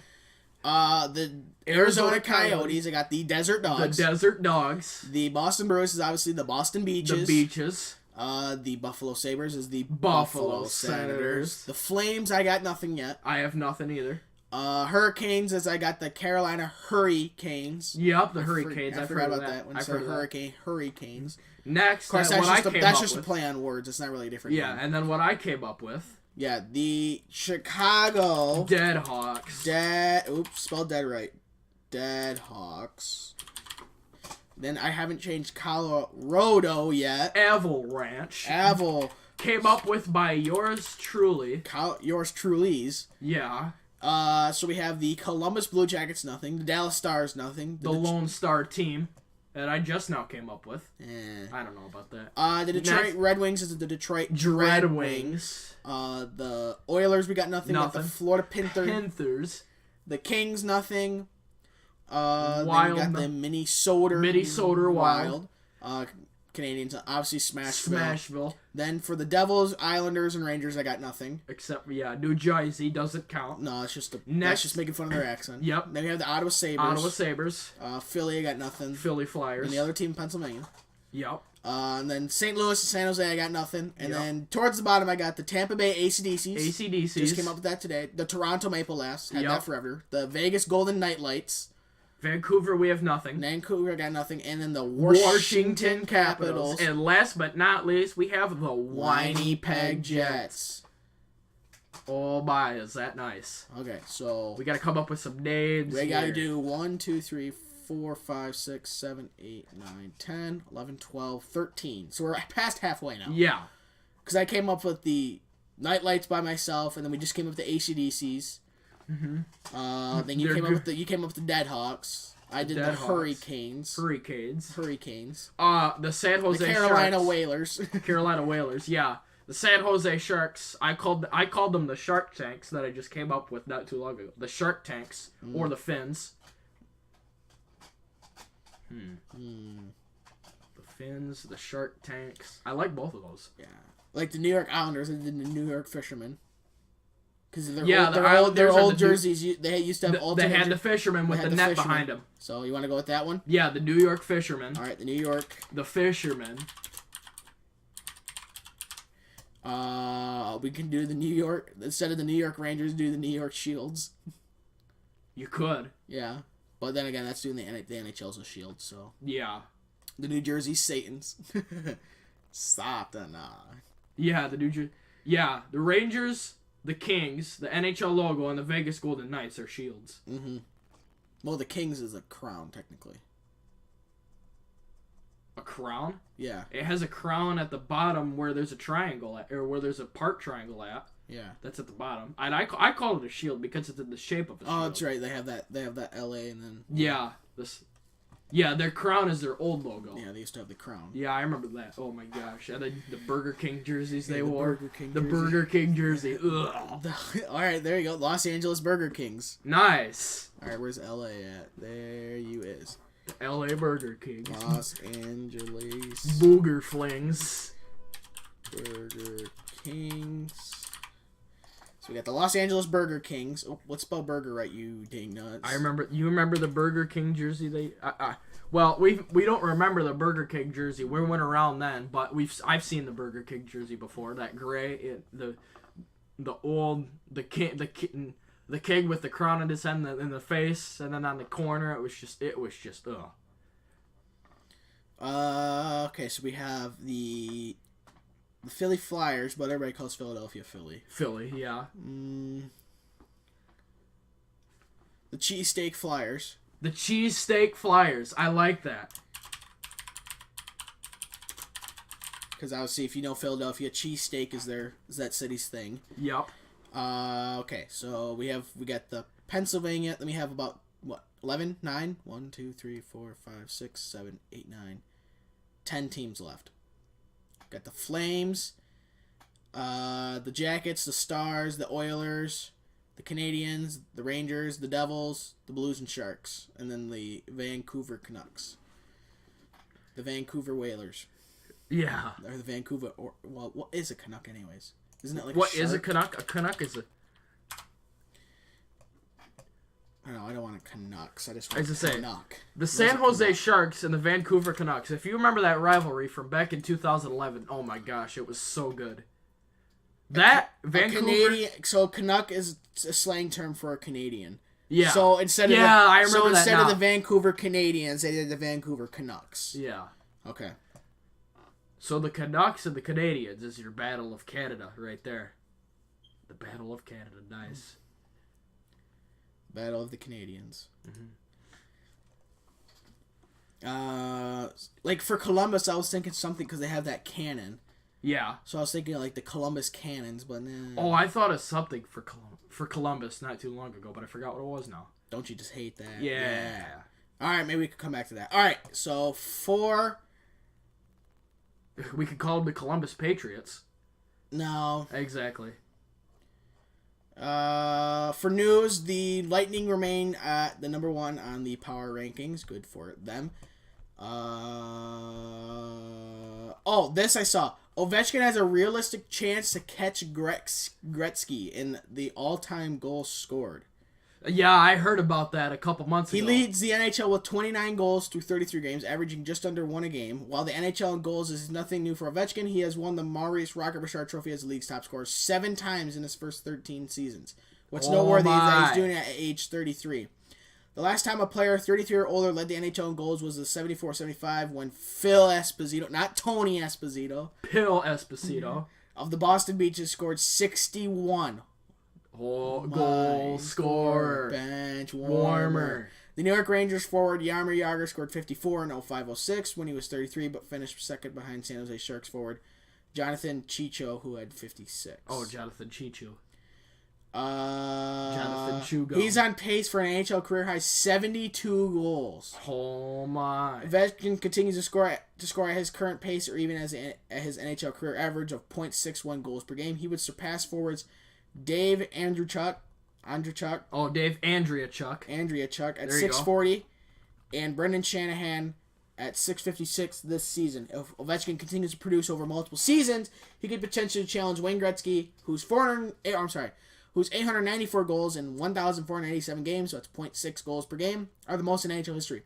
The Arizona Coyotes, I got the Desert Dogs. The Desert Dogs. The Boston Bruins is obviously the Boston Beaches. The Beaches. The Buffalo Sabres is the Buffalo Senators. The Flames, I got nothing yet. I have nothing either. Hurricanes, as I got the Carolina Hurricanes. Yep, the Hurricanes. I forgot about that one. So Hurricanes. Next, of course, that's just a play on words. It's not really a different Yeah, name. and then what I came up with. Yeah, the Chicago Deadhawks. Oops, spelled dead right. Deadhawks. Then I haven't changed Colorado yet. Avalanche. Came up with by yours truly. Yours truly's. Yeah. So we have the Columbus Blue Jackets, nothing. The Dallas Stars, nothing. The Lone Star team that I just now came up with. I don't know about that. The Detroit Red Wings is the Detroit Dreadwings. The Oilers, we got nothing. Nothing. The Florida Panthers. The Kings, nothing. Then we got the Minnesota Wild. Canadians, obviously Smashville. Then for the Devils, Islanders, and Rangers, I got nothing. Except, New Jersey doesn't count. No, it's just that's just making fun of their accent. Yep. Then we have the Ottawa Sabres. Philly, I got nothing. Philly Flyers. And the other team, Pennsylvania. Yep. And then St. Louis and San Jose, I got nothing. And then towards the bottom, I got the Tampa Bay AC/DCs. Just came up with that today. The Toronto Maple Leafs, had that forever. The Vegas Golden Knights. Vancouver, we have nothing. Vancouver got nothing. And then the Washington Capitals. And last but not least, we have the Winnipeg Jets. Oh my, is that nice. Okay, so we got to come up with some names. We got to do 1, 2, 3, 4, 5, 6, 7, 8, 9, 10, 11, 12, 13. So we're past halfway now. Yeah. Because I came up with the Nightlights by myself, and then we just came up with the AC/DCs. Mm-hmm. Then you came up with the Deadhawks. I did the Hurricanes. The San Jose Carolina Sharks. Whalers. Carolina Whalers, yeah. The San Jose Sharks. I called them the Shark Tanks that I just came up with not too long ago. The Shark Tanks or the Finns. The Finns, the Shark Tanks. I like both of those. Yeah. Like the New York Islanders and the New York Fishermen. Because their old jerseys, they used to have They had the fishermen with the net behind them. So you want to go with that one? Yeah, the New York Fishermen. All right, the New York. The Fishermen. We can do the New York, instead of the New York Rangers, do the New York Shields. You could. Yeah. But then again, that's doing the NHL's a shield, so. Yeah. The New Jersey Satans. Satana. Yeah, the Rangers, the Kings, the NHL logo, and the Vegas Golden Knights are shields. Mm-hmm. Well, the Kings is a crown, technically. A crown? Yeah. It has a crown at the bottom where there's a triangle at, or where there's a part triangle at. Yeah. That's at the bottom. And I call it a shield because it's in the shape of a shield. Oh, that's right. They have that LA and then... Yeah. Yeah, their crown is their old logo. Yeah, they used to have the crown. Yeah, I remember that. Oh my gosh. And the Burger King jerseys they the wore. Burger King jersey. Ugh. Alright, there you go. Los Angeles Burger Kings. Nice. Alright, where's LA at? There you is. LA Burger King. Los Angeles Booger Flings. Burger Kings. So we got the Los Angeles Burger Kings. Oh, let's spell burger right, you dang nuts. You remember the Burger King jersey well, we don't remember the Burger King jersey. We went around then, but I've seen the Burger King jersey before. That gray, the king with the crown on his head in the face, and then on the corner, it was just ugh. Okay, so we have the Philly Flyers, but everybody calls Philadelphia Philly. Philly, yeah. The Cheesesteak Flyers. The Cheesesteak Flyers. I like that. Because obviously, if you know Philadelphia, cheesesteak is that city's thing. Yep. Okay, so we got the Pennsylvania. Then we have about, 11? 9? 1, 2, 3, 4, 5, 6, 7, 8, 9. 10 teams left. Got the Flames, the Jackets, the Stars, the Oilers, the Canadiens, the Rangers, the Devils, the Blues and Sharks, and then the Vancouver Canucks. The Vancouver Whalers. Yeah. Or the Vancouver... what is a Canuck anyways? Isn't it like what a shark? is a Canuck? A Canuck is a... I don't want a Canucks. I just want a Canuck. The San Jose Sharks and the Vancouver Canucks. If you remember that rivalry from back in 2011, oh my gosh, it was so good. Vancouver... So Canuck is a slang term for a Canadian. Yeah. So instead of the Vancouver Canadians, they did the Vancouver Canucks. Yeah. Okay. So the Canucks and the Canadians is your Battle of Canada right there. The Battle of Canada, nice. Battle of the Canadians. Like for Columbus, I was thinking something because they have that cannon. Yeah. So I was thinking like the Columbus Cannons, but nah. Oh, I thought of something for Columbus not too long ago, but I forgot what it was now. Don't you just hate that? Yeah. All right, maybe we could come back to that. All right, so we could call them the Columbus Patriots. No. Exactly. For news, the Lightning remain at the number 1 on the power rankings. Good for them. This I saw. Ovechkin has a realistic chance to catch Gretzky in the all-time goals scored. Yeah, I heard about that a couple months ago. He leads the NHL with 29 goals through 33 games, averaging just under 1 a game. While the NHL in goals is nothing new for Ovechkin, he has won the Maurice Rocket-Richard Trophy as the league's top scorer 7 times in his first 13 seasons. What's noteworthy is that he's doing it at age 33. The last time a player 33 or older led the NHL in goals was the 74-75 when Phil Esposito, not Tony Esposito, Phil Esposito, of the Boston Beaches scored 61. Goal scorer. Bench warmer. The New York Rangers forward Jaromir Jagr scored 54 in 05-06 when he was 33, but finished second behind San Jose Sharks forward Jonathan Chicho, who had 56. Oh, Jonathan Chicho. Jonathan Chugo. He's on pace for an NHL career high 72 goals. Oh my! Ovechkin continues to score at his current pace, or even at his NHL career average of .61 goals per game. He would surpass forwards Dave Andreychuk. Oh, Dave Andreychuk at 640, and Brendan Shanahan at 656 this season. If Ovechkin continues to produce over multiple seasons, he could potentially challenge Wayne Gretzky, who's 894 goals in 1,487 games, so that's .6 goals per game, are the most in NHL history.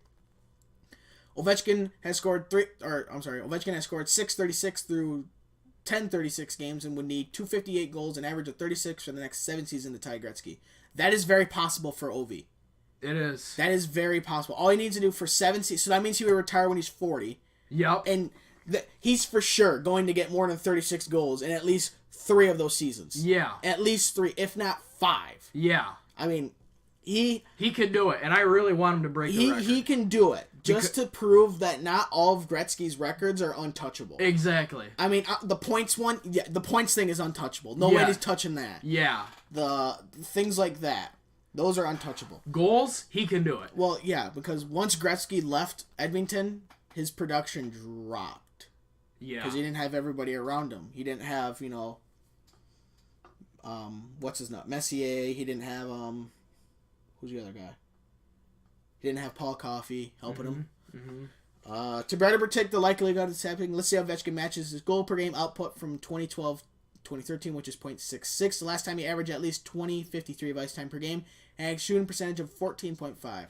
Ovechkin has scored 636 through 1036 games and would need 258 goals, an average of 36 for the next 7 seasons to tie Gretzky. That is very possible for Ovi. It is. That is very possible. All he needs to do for 7 seasons, so that means he will retire when he's 40. Yep. And he's for sure going to get more than 36 goals in at least 3 of those seasons. Yeah. At least 3, if not 5. Yeah. I mean, he can do it, and I really want him to break the record. He can do it, just to prove that not all of Gretzky's records are untouchable. Exactly. I mean, the points one, the points thing is untouchable. Nobody's touching that. Yeah. The things like that, those are untouchable. Goals, he can do it. Well, yeah, because once Gretzky left Edmonton, his production dropped. Yeah. Because he didn't have everybody around him. He didn't have, what's his name? Messier. He didn't have, who's the other guy? He didn't have Paul Coffey helping him. Mm-hmm. To better predict the likelihood of this happening, let's see how Ovechkin matches his goal per game output from 2012-2013, which is .66. The last time he averaged at least 20.53 of ice time per game and had a shooting percentage of 14.5.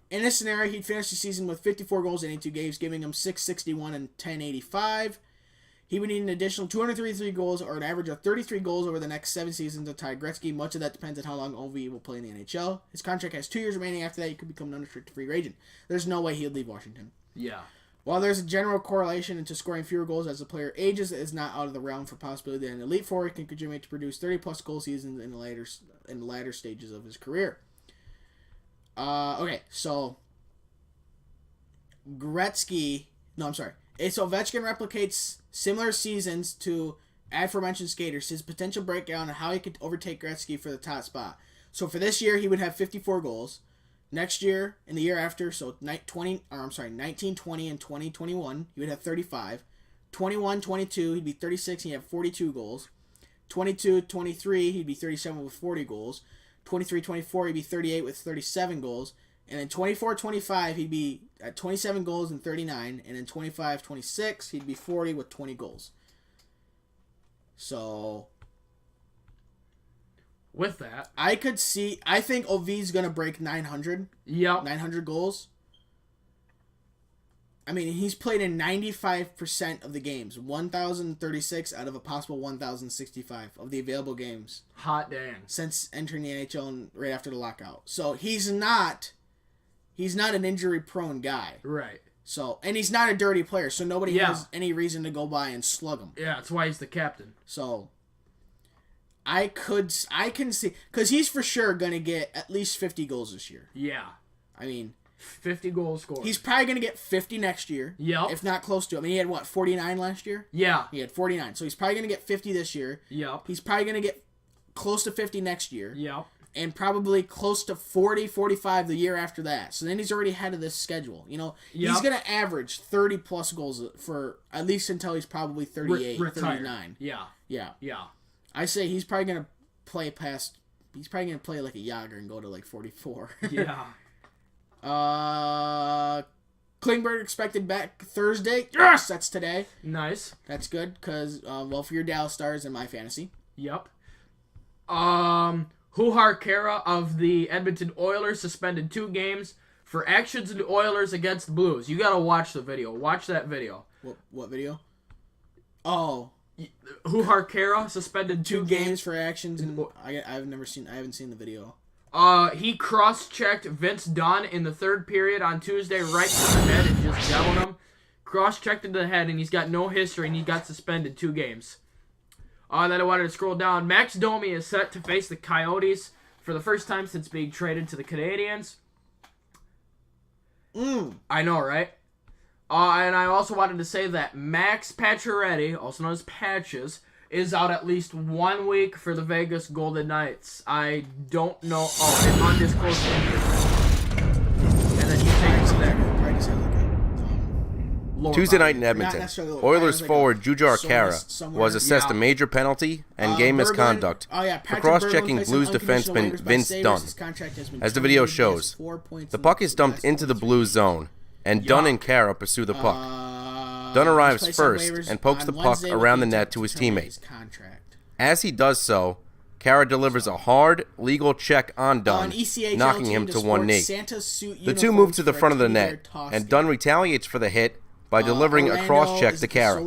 In this scenario, he'd finish the season with 54 goals in 82 games, giving him .661 and .1085. He would need an additional 233 goals or an average of 33 goals over the next 7 seasons to tie Gretzky. Much of that depends on how long OV will play in the NHL. His contract has 2 years remaining. After that, he could become an unrestricted free agent. There's no way he'd leave Washington. Yeah. While there's a general correlation into scoring fewer goals as the player ages, it is not out of the realm for possibility that an elite forward can contribute to produce 30-plus goal seasons in the latter stages of his career. Okay, so Gretzky... No, I'm sorry. So Ovechkin replicates similar seasons to aforementioned skaters. His potential breakdown and how he could overtake Gretzky for the top spot. So for this year, he would have 54 goals. Next year and the year after, so 1920 and 2021, he would have 35. 21-22, he'd be 36 and he'd have 42 goals. 22-23, he'd be 37 with 40 goals. 23-24, he'd be 38 with 37 goals. And then 24-25, he'd be at 27 goals and 39. And then 25-26, he'd be 40 with 20 goals. So, with that, I think OV's going to break 900. Yep. 900 goals. I mean, he's played in 95% of the games. 1,036 out of a possible 1,065 of the available games. Hot dang. Since entering the NHL and right after the lockout. So, he's not an injury-prone guy. Right. So, and he's not a dirty player, so nobody has any reason to go by and slug him. Yeah, that's why he's the captain. So, I can see, because he's for sure going to get at least 50 goals this year. Yeah. I mean, 50 goals scored. He's probably going to get 50 next year. Yep. If not close to. I mean, he had, 49 last year? Yeah. He had 49. So, he's probably going to get 50 this year. Yep. He's probably going to get close to 50 next year. Yep. And probably close to 40, 45 the year after that. So then he's already ahead of this schedule. He's going to average 30-plus goals for at least until he's probably 38, 39. Yeah. Yeah. Yeah. I say he's probably going to play he's probably going to play like a Yager and go to 44. Yeah. Klingberg expected back Thursday. Yes! That's today. Nice. That's good because, for your Dallas Stars in my fantasy. Yep. Huhar Kara of the Edmonton Oilers suspended 2 games for actions in the Oilers against the Blues. You gotta watch the video. Watch that video. What video? Oh. Huhar Kara suspended 2 games for actions, and I haven't seen the video. He cross-checked Vince Dunn in the 3rd period on Tuesday right to the head and just deviled him. Cross-checked into the head, and he's got no history, and he got suspended 2 games. Then I wanted to scroll down. Max Domi is set to face the Coyotes for the first time since being traded to the Canadiens. I know, right? And I also wanted to say that Max Pacioretty, also known as Patches, is out at least 1 week for the Vegas Golden Knights. I don't know. Oh, an undisclosed injury. And then he takes there. Tuesday night in Edmonton, Oilers forward Jujhar Khaira was assessed a major penalty and game misconduct for cross-checking Blues defenseman Vince Dunn. As the video shows, the puck is dumped into the Blues zone, and Dunn and Khaira pursue the puck. Dunn arrives first and pokes the puck around the net to his teammate. As he does so, Khaira delivers a hard, legal check on Dunn, knocking him to one knee. The two move to the front of the net, and Dunn retaliates for the hit by delivering a cross-check to Khaira.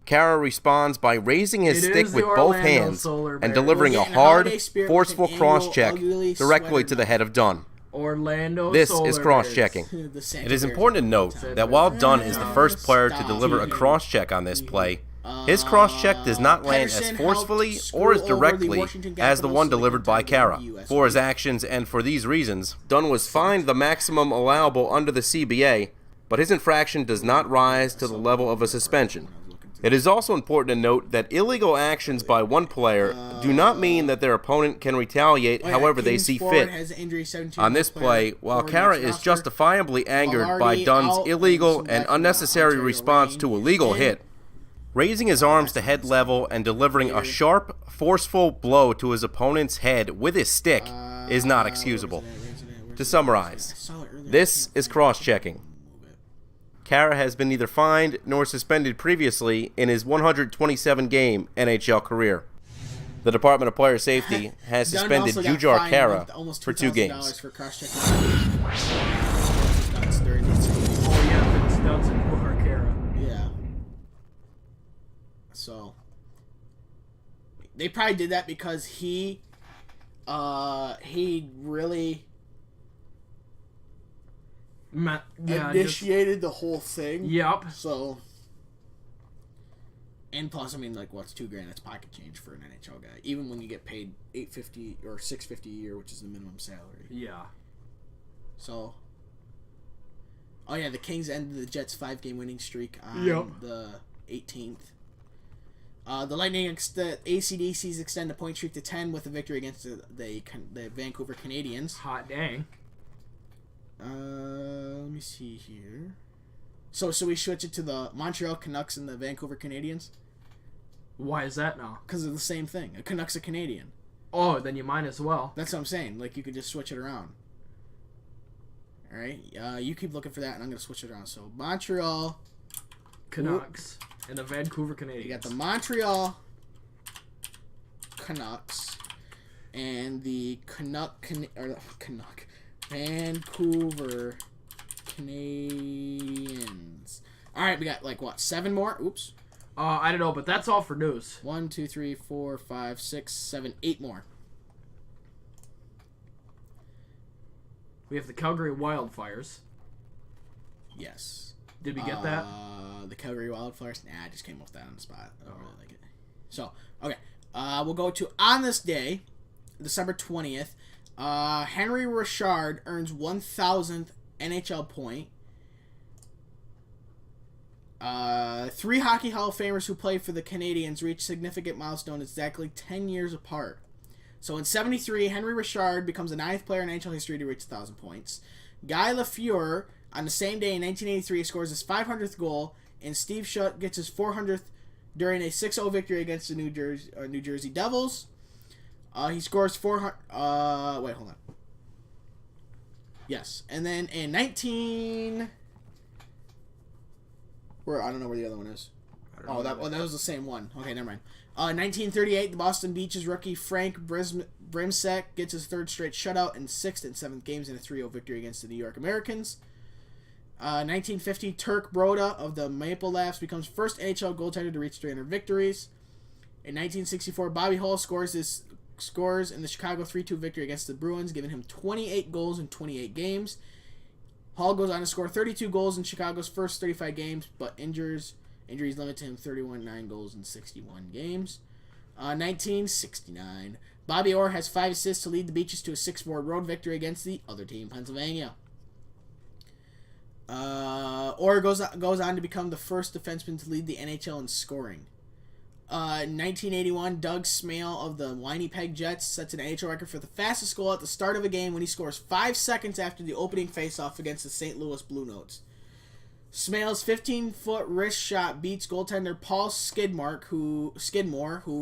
Khaira responds by raising his stick with both hands and delivering a hard, forceful cross-check directly to the head of Dunn. Orlando This Solar is cross-checking. It is important to note that while Dunn is the first player to deliver a cross-check on this play, his cross-check does not land as forcefully or as directly as the one delivered by Kara. For his actions and for these reasons, Dunn was fined the maximum allowable under the CBA, but his infraction does not rise to the level of a suspension. It is also important to note that illegal actions by one player do not mean that their opponent can retaliate however they see fit. On this play, while Kara is justifiably angered by Dunn's illegal and unnecessary response to a legal hit, raising his arms to head level and delivering a sharp, forceful blow to his opponent's head with his stick is not excusable. To summarize, this is cross-checking. Kara has been neither fined nor suspended previously in his 127-game NHL career. The Department of Player Safety has suspended Jujar Kara for 2 games. Oh yeah, stunts and Jujar Kara. Yeah. So they probably did that because he really initiated the whole thing. Yep. So, and plus, I mean, like, what's $2,000? That's pocket change for an NHL guy. Even when you get paid $850 or $650 a year, which is the minimum salary. Yeah. So, oh yeah, the Kings ended the Jets' 5-game winning streak on the 18th. The Lightning, the AC/DCs extend the point streak to 10 with a victory against the Vancouver Canadians. Hot dang. Let me see here. So we switch it to the Montreal Canucks and the Vancouver Canadians? Why is that now? Because they're the same thing. A Canuck's a Canadian. Oh, then you might as well. That's what I'm saying. Like, you could just switch it around. Alright? You keep looking for that, and I'm going to switch it around. So, Montreal Canucks and the Vancouver Canadians. You got the Montreal Canucks and the Vancouver Canadians. All right, we got like what, 7 more? Oops. I don't know, but that's all for news. 1, 2, 3, 4, 5, 6, 7, 8 more. We have the Calgary Wildfires. Yes. Did we get that? The Calgary Wildfires? Nah, I just came off that on the spot. I don't really like it. So, okay. We'll go to on this day, December 20th. Henry Richard earns 1,000th NHL point. 3 Hockey Hall of Famers who played for the Canadians reached significant milestone exactly 10 years apart. So in 73, Henry Richard becomes the 9th player in NHL history to reach 1,000 points. Guy Lafleur, on the same day in 1983, scores his 500th goal, and Steve Shutt gets his 400th during a 6-0 victory against the New Jersey Devils. He scores 400... wait, hold on. Yes. And then in 19... I don't know where the other one is. That was the same one. Okay, never mind. 1938, the Boston Beaches rookie Frank Brimsek gets his 3rd straight shutout in 6th and 7th games in a 3-0 victory against the New York Americans. 1950, Turk Broda of the Maple Leafs becomes first NHL goaltender to reach 300 victories. In 1964, Bobby Hull scores in the Chicago 3-2 victory against the Bruins, giving him 28 goals in 28 games. Hall goes on to score 32 goals in Chicago's first 35 games, but injuries limit to him 9 goals in 61 games. 1969, Bobby Orr has 5 assists to lead the Beaches to a 6-4 road victory against the other team, Pennsylvania. Orr goes on to become the first defenseman to lead the NHL in scoring. 1981, Doug Smale of the Winnipeg Jets sets an NHL record for the fastest goal at the start of a game when he scores 5 seconds after the opening faceoff against the St. Louis Blue Notes. Smale's 15-foot wrist shot beats goaltender Paul Skidmore, who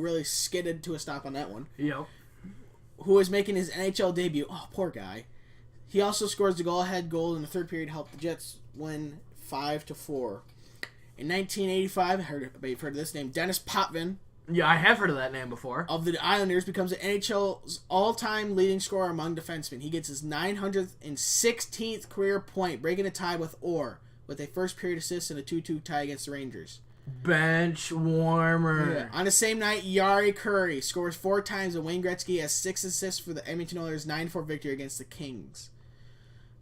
really skidded to a stop on that one. Yep. Who is making his NHL debut. Oh, poor guy. He also scores the goal-ahead goal in the third period to help the Jets win 5-4. In 1985, you've heard of this name, Dennis Potvin. Yeah, I have heard of that name before. Of the Islanders, becomes the NHL's all-time leading scorer among defensemen. He gets his 916th career point, breaking a tie with Orr, with a first-period assist and a 2-2 tie against the Rangers. Bench warmer. Yeah. On the same night, Yari Curry scores 4 times, and Wayne Gretzky has 6 assists for the Edmonton Oilers' 9-4 victory against the Kings.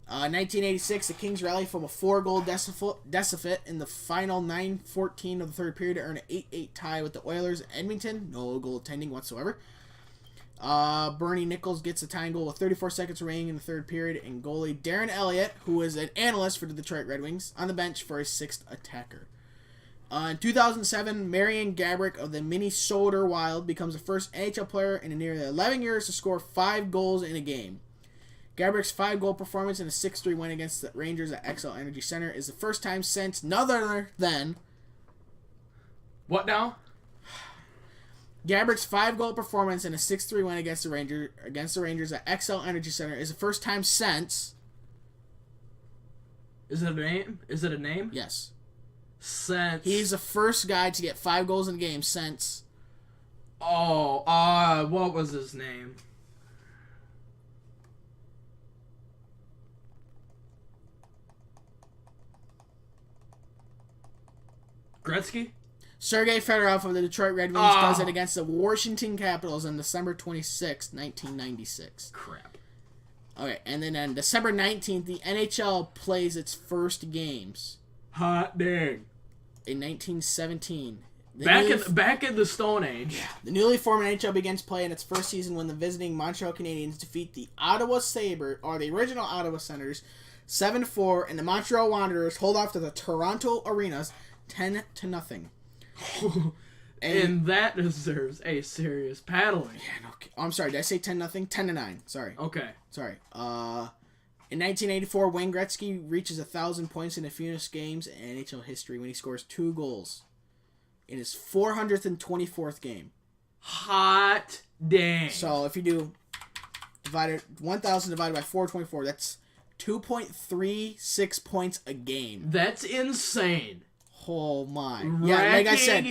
1986, the Kings rally from a 4-goal deficit in the final 9:14 of the third period to earn an 8-8 tie with the Oilers. Edmonton, no goaltending whatsoever. Bernie Nichols gets a tying goal with 34 seconds remaining in the third period, and goalie Darren Elliott, who is an analyst for the Detroit Red Wings, on the bench for his 6th attacker. In 2007, Marian Gaborik of the Minnesota Wild becomes the first NHL player in nearly 11 years to score 5 goals in a game. Gaborik's 5-goal performance in a 6-3 win against the Rangers at XL Energy Center is the first time since none other than... What now? Gaborik's 5-goal performance in a 6-3 win against the Rangers at XL Energy Center is the first time since... Is it a name? Is it a name? Yes. Since... He's the first guy to get 5 goals in a game since... what was his name? Gretzky? Sergei Fedorov of the Detroit Red Wings does it against the Washington Capitals on December 26, 1996. Crap. Okay, and then on December 19th, the NHL plays its first games. Hot dang. In 1917. Back in the Stone Age. Yeah, the newly formed NHL begins play in its first season when the visiting Montreal Canadiens defeat the Ottawa Sabres, or the original Ottawa Senators, 7-4, and the Montreal Wanderers hold off to the Toronto Arenas 10-0. And that deserves a serious paddling. Yeah, no. Oh, I'm sorry. Did I say 10-0? 10-9. Sorry. Okay. Sorry. In 1984, Wayne Gretzky reaches 1,000 points in the fewest games in NHL history when he scores 2 goals in his 424th game. Hot dang. So if you do 1,000 divided by 424, that's 2.36 points a game. That's insane. Oh my! Yeah, like I said,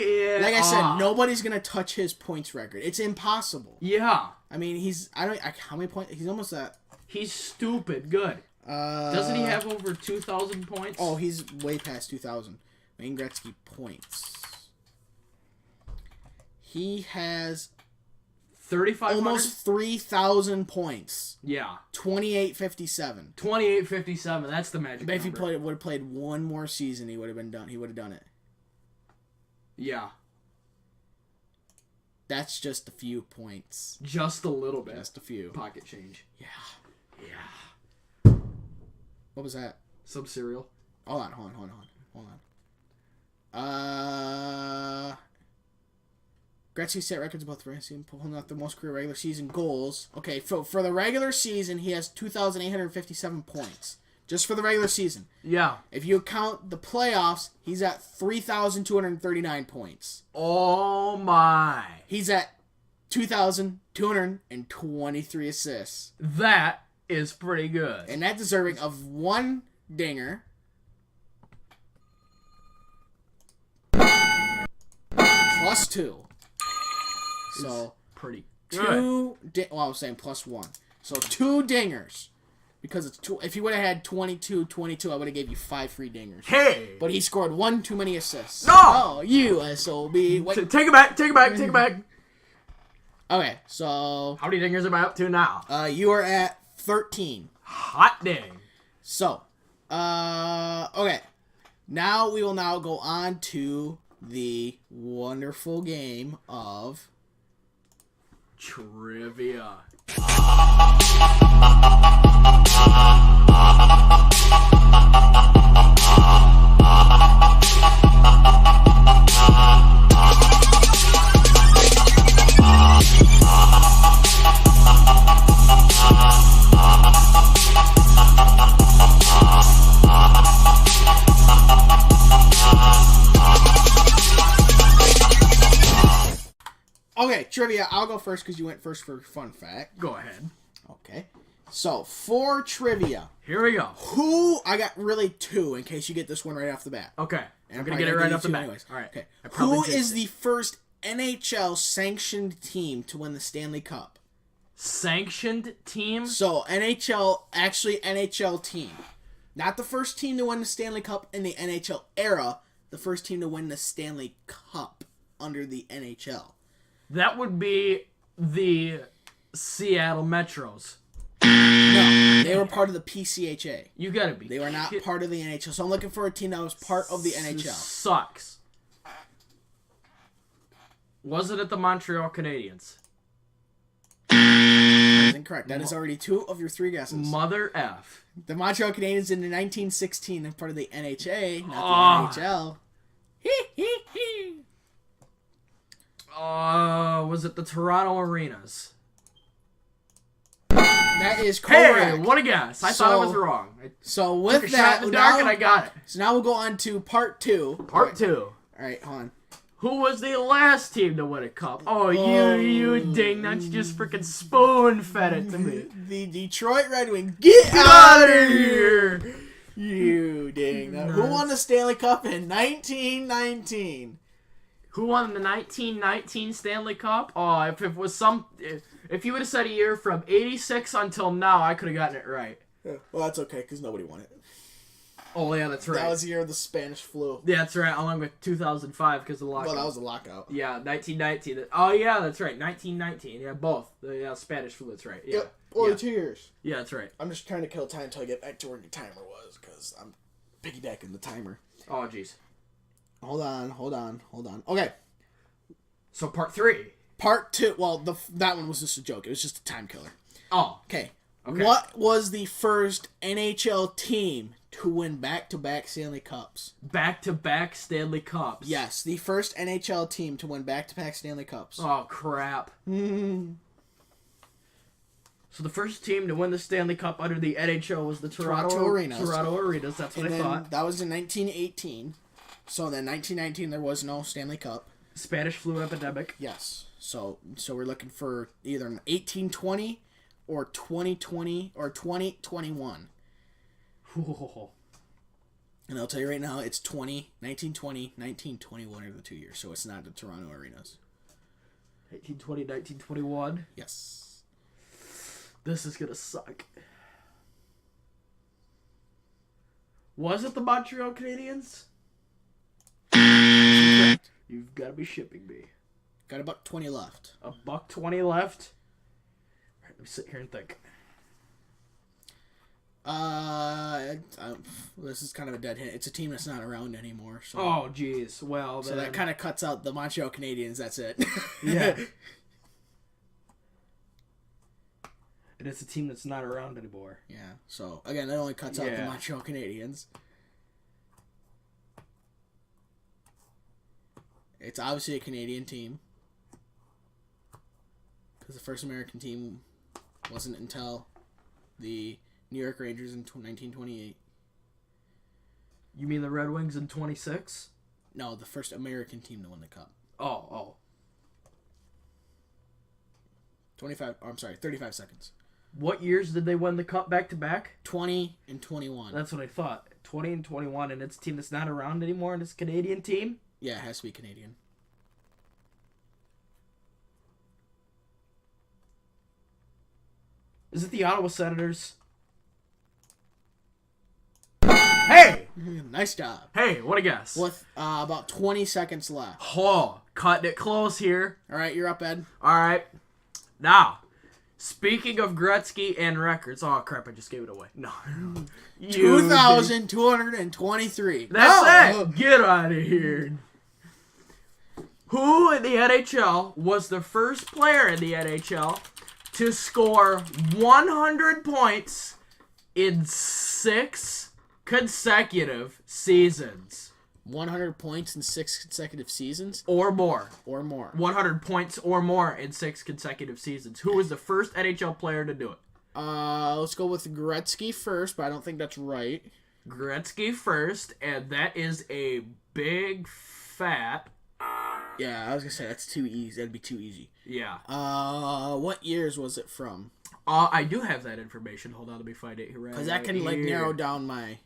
nobody's gonna touch his points record. It's impossible. Yeah. I mean, how many points? He's almost at. He's stupid good. Doesn't he have over 2,000 points? Oh, he's way past 2,000. Wayne Gretzky points. He has 3,500? Almost 3,000 points. Yeah. 28.57. 28.57. That's the magic But if he number. would have played one more season, he would have done it. Yeah. That's just a few points. Just a little bit. Just a few. Pocket change. Yeah. Yeah. What was that? Some cereal. Hold on. Gretzky set records both racing, pulling out the most career regular season goals. Okay, for the regular season, he has 2,857 points. Just for the regular season. Yeah. If you count the playoffs, he's at 3,239 points. Oh my. He's at 2,223 assists. That is pretty good. And that's deserving of 1 dinger. Plus 2. So, pretty good. I was saying plus 1. So 2 dingers. Because it's 2. If he would have had 22, I would have gave you 5 free dingers. Hey! But he scored 1 too many assists. No! Oh, you SOB. Wait. Take it back. Okay, so... How many dingers am I up to now? You are at 13. Hot dang. So, okay. Now we will go on to the wonderful game of... Trivia. Okay, trivia. I'll go first because you went first for fun fact. Go ahead. Okay. So, for trivia. Here we go. I got really 2 in case you get this one right off the bat. Okay. And I'm going to get it right off the bat. Anyways. All right. Okay. Who is the first NHL sanctioned team to win the Stanley Cup? Sanctioned team? So, NHL team. Not the first team to win the Stanley Cup in the NHL era. The first team to win the Stanley Cup under the NHL. That would be the Seattle Metros. No. They were part of the PCHA. You gotta be. They were not part of the NHL. So I'm looking for a team that was part of the NHL. Sucks. Wasn't it the Montreal Canadiens? That is incorrect. That is already 2 of your 3 guesses. Mother F. The Montreal Canadiens in 1916 are part of the NHA, not the NHL. Was it the Toronto Arenas? That is correct. Hey, what a guess. I thought I was wrong. So with took a that, shot in the dark and I got it. So now we'll go on to part 2. Part 2. All right, hold on. Who was the last team to win a cup? Oh, you ding nuts. You just freaking spoon-fed it to me. The Detroit Red Wings. Get out of here! You ding nut. Who won the Stanley Cup in 1919? Who won the 1919 Stanley Cup? Oh, if it was if you would have said a year from 86 until now, I could have gotten it right. Yeah, well, that's okay, because nobody won it. Oh, yeah, that's right. That was the year of the Spanish flu. Yeah, that's right, along with 2005 because of the lockout. Well, that was the lockout. Yeah, 1919. Oh, yeah, that's right, 1919. Yeah, both. Yeah, Spanish flu, that's right. Yeah. Yep, only 2 years. Yeah, that's right. I'm just trying to kill time until I get back to where the timer was, because I'm piggybacking the timer. Oh, jeez. Hold on. Okay. So, part 3. Part 2. Well, that one was just a joke. It was just a time killer. Oh. Okay. What was the first NHL team to win back-to-back Stanley Cups? Back-to-back Stanley Cups? Yes, the first NHL team to win back-to-back Stanley Cups. Oh, crap. So the first team to win the Stanley Cup under the NHL was the Toronto Arenas. Toronto Arenas, that's what I thought. That was in 1918. So then 1919 there was no Stanley Cup. Spanish flu epidemic. Yes. So we're looking for either 1820 or 2020 or 2021. And I'll tell you right now, it's 1920, 1921 are the 2 years, so it's not the Toronto Arenas. 1820, 1921? Yes. This is gonna suck. Was it the Montreal Canadiens? You've got to be shipping me. Got about 20 left. $1.20 left? All right, let me sit here and think. This is kind of a dead hint. It's a team that's not around anymore. So. Oh, jeez. Well, so that kind of cuts out the Montreal Canadiens. That's it. Yeah. And it's a team that's not around anymore. Yeah. So again, that only cuts out the Montreal Canadiens. It's obviously a Canadian team. Because the first American team wasn't until the New York Rangers in 1928. You mean the Red Wings in 26? No, the first American team to win the Cup. Oh. 35 seconds. What years did they win the Cup back-to-back? 20 and 21. That's what I thought. 20 and 21, and it's a team that's not around anymore, and it's a Canadian team? Yeah, it has to be Canadian. Is it the Ottawa Senators? Hey! Nice job. Hey, what a guess. With about 20 seconds left. Oh, cutting it close here. All right, you're up, Ed. All right. Now, speaking of Gretzky and records. Oh, crap, I just gave it away. No. 2,223. That's it. Get out of here. Who in the NHL was the first player in the NHL to score 100 points in 6 consecutive seasons? 100 points in 6 consecutive seasons? Or more. 100 points or more in 6 consecutive seasons. Who was the first NHL player to do it? Let's go with Gretzky first, but I don't think that's right. Gretzky first, and that is a big fat... Yeah, I was going to say, that's too easy. That'd be too easy. Yeah. What years was it from? I do have that information. Hold on, let me find it here. Because that can, narrow down my...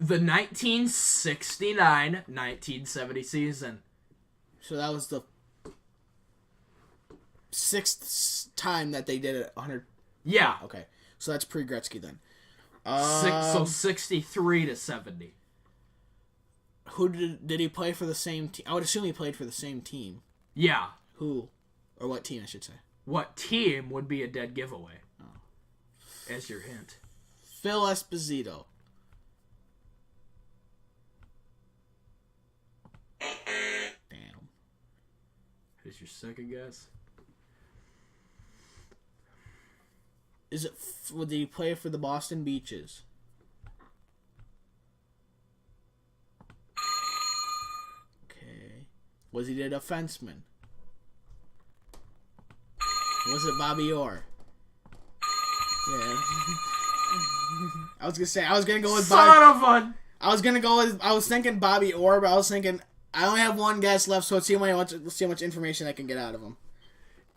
The 1969-1970 season. So that was the 6th time that they did it 100... Yeah. Okay. So that's pre-Gretzky then. So 63 to 70. Who did he play for the same team? I would assume he played for the same team. Yeah. Who? Or what team, I should say. what team would be a dead giveaway. As your hint. Phil Esposito. Damn. Here's your second guess. Is it? Did he play for the Boston Beaches? Okay. Was he a defenseman? Was it Bobby Orr? Yeah. I was gonna say I was gonna go with Bobby. Son of a... I was gonna go with. I was thinking Bobby Orr, but I was thinking I only have one guess left, so let's see how much information I can get out of him.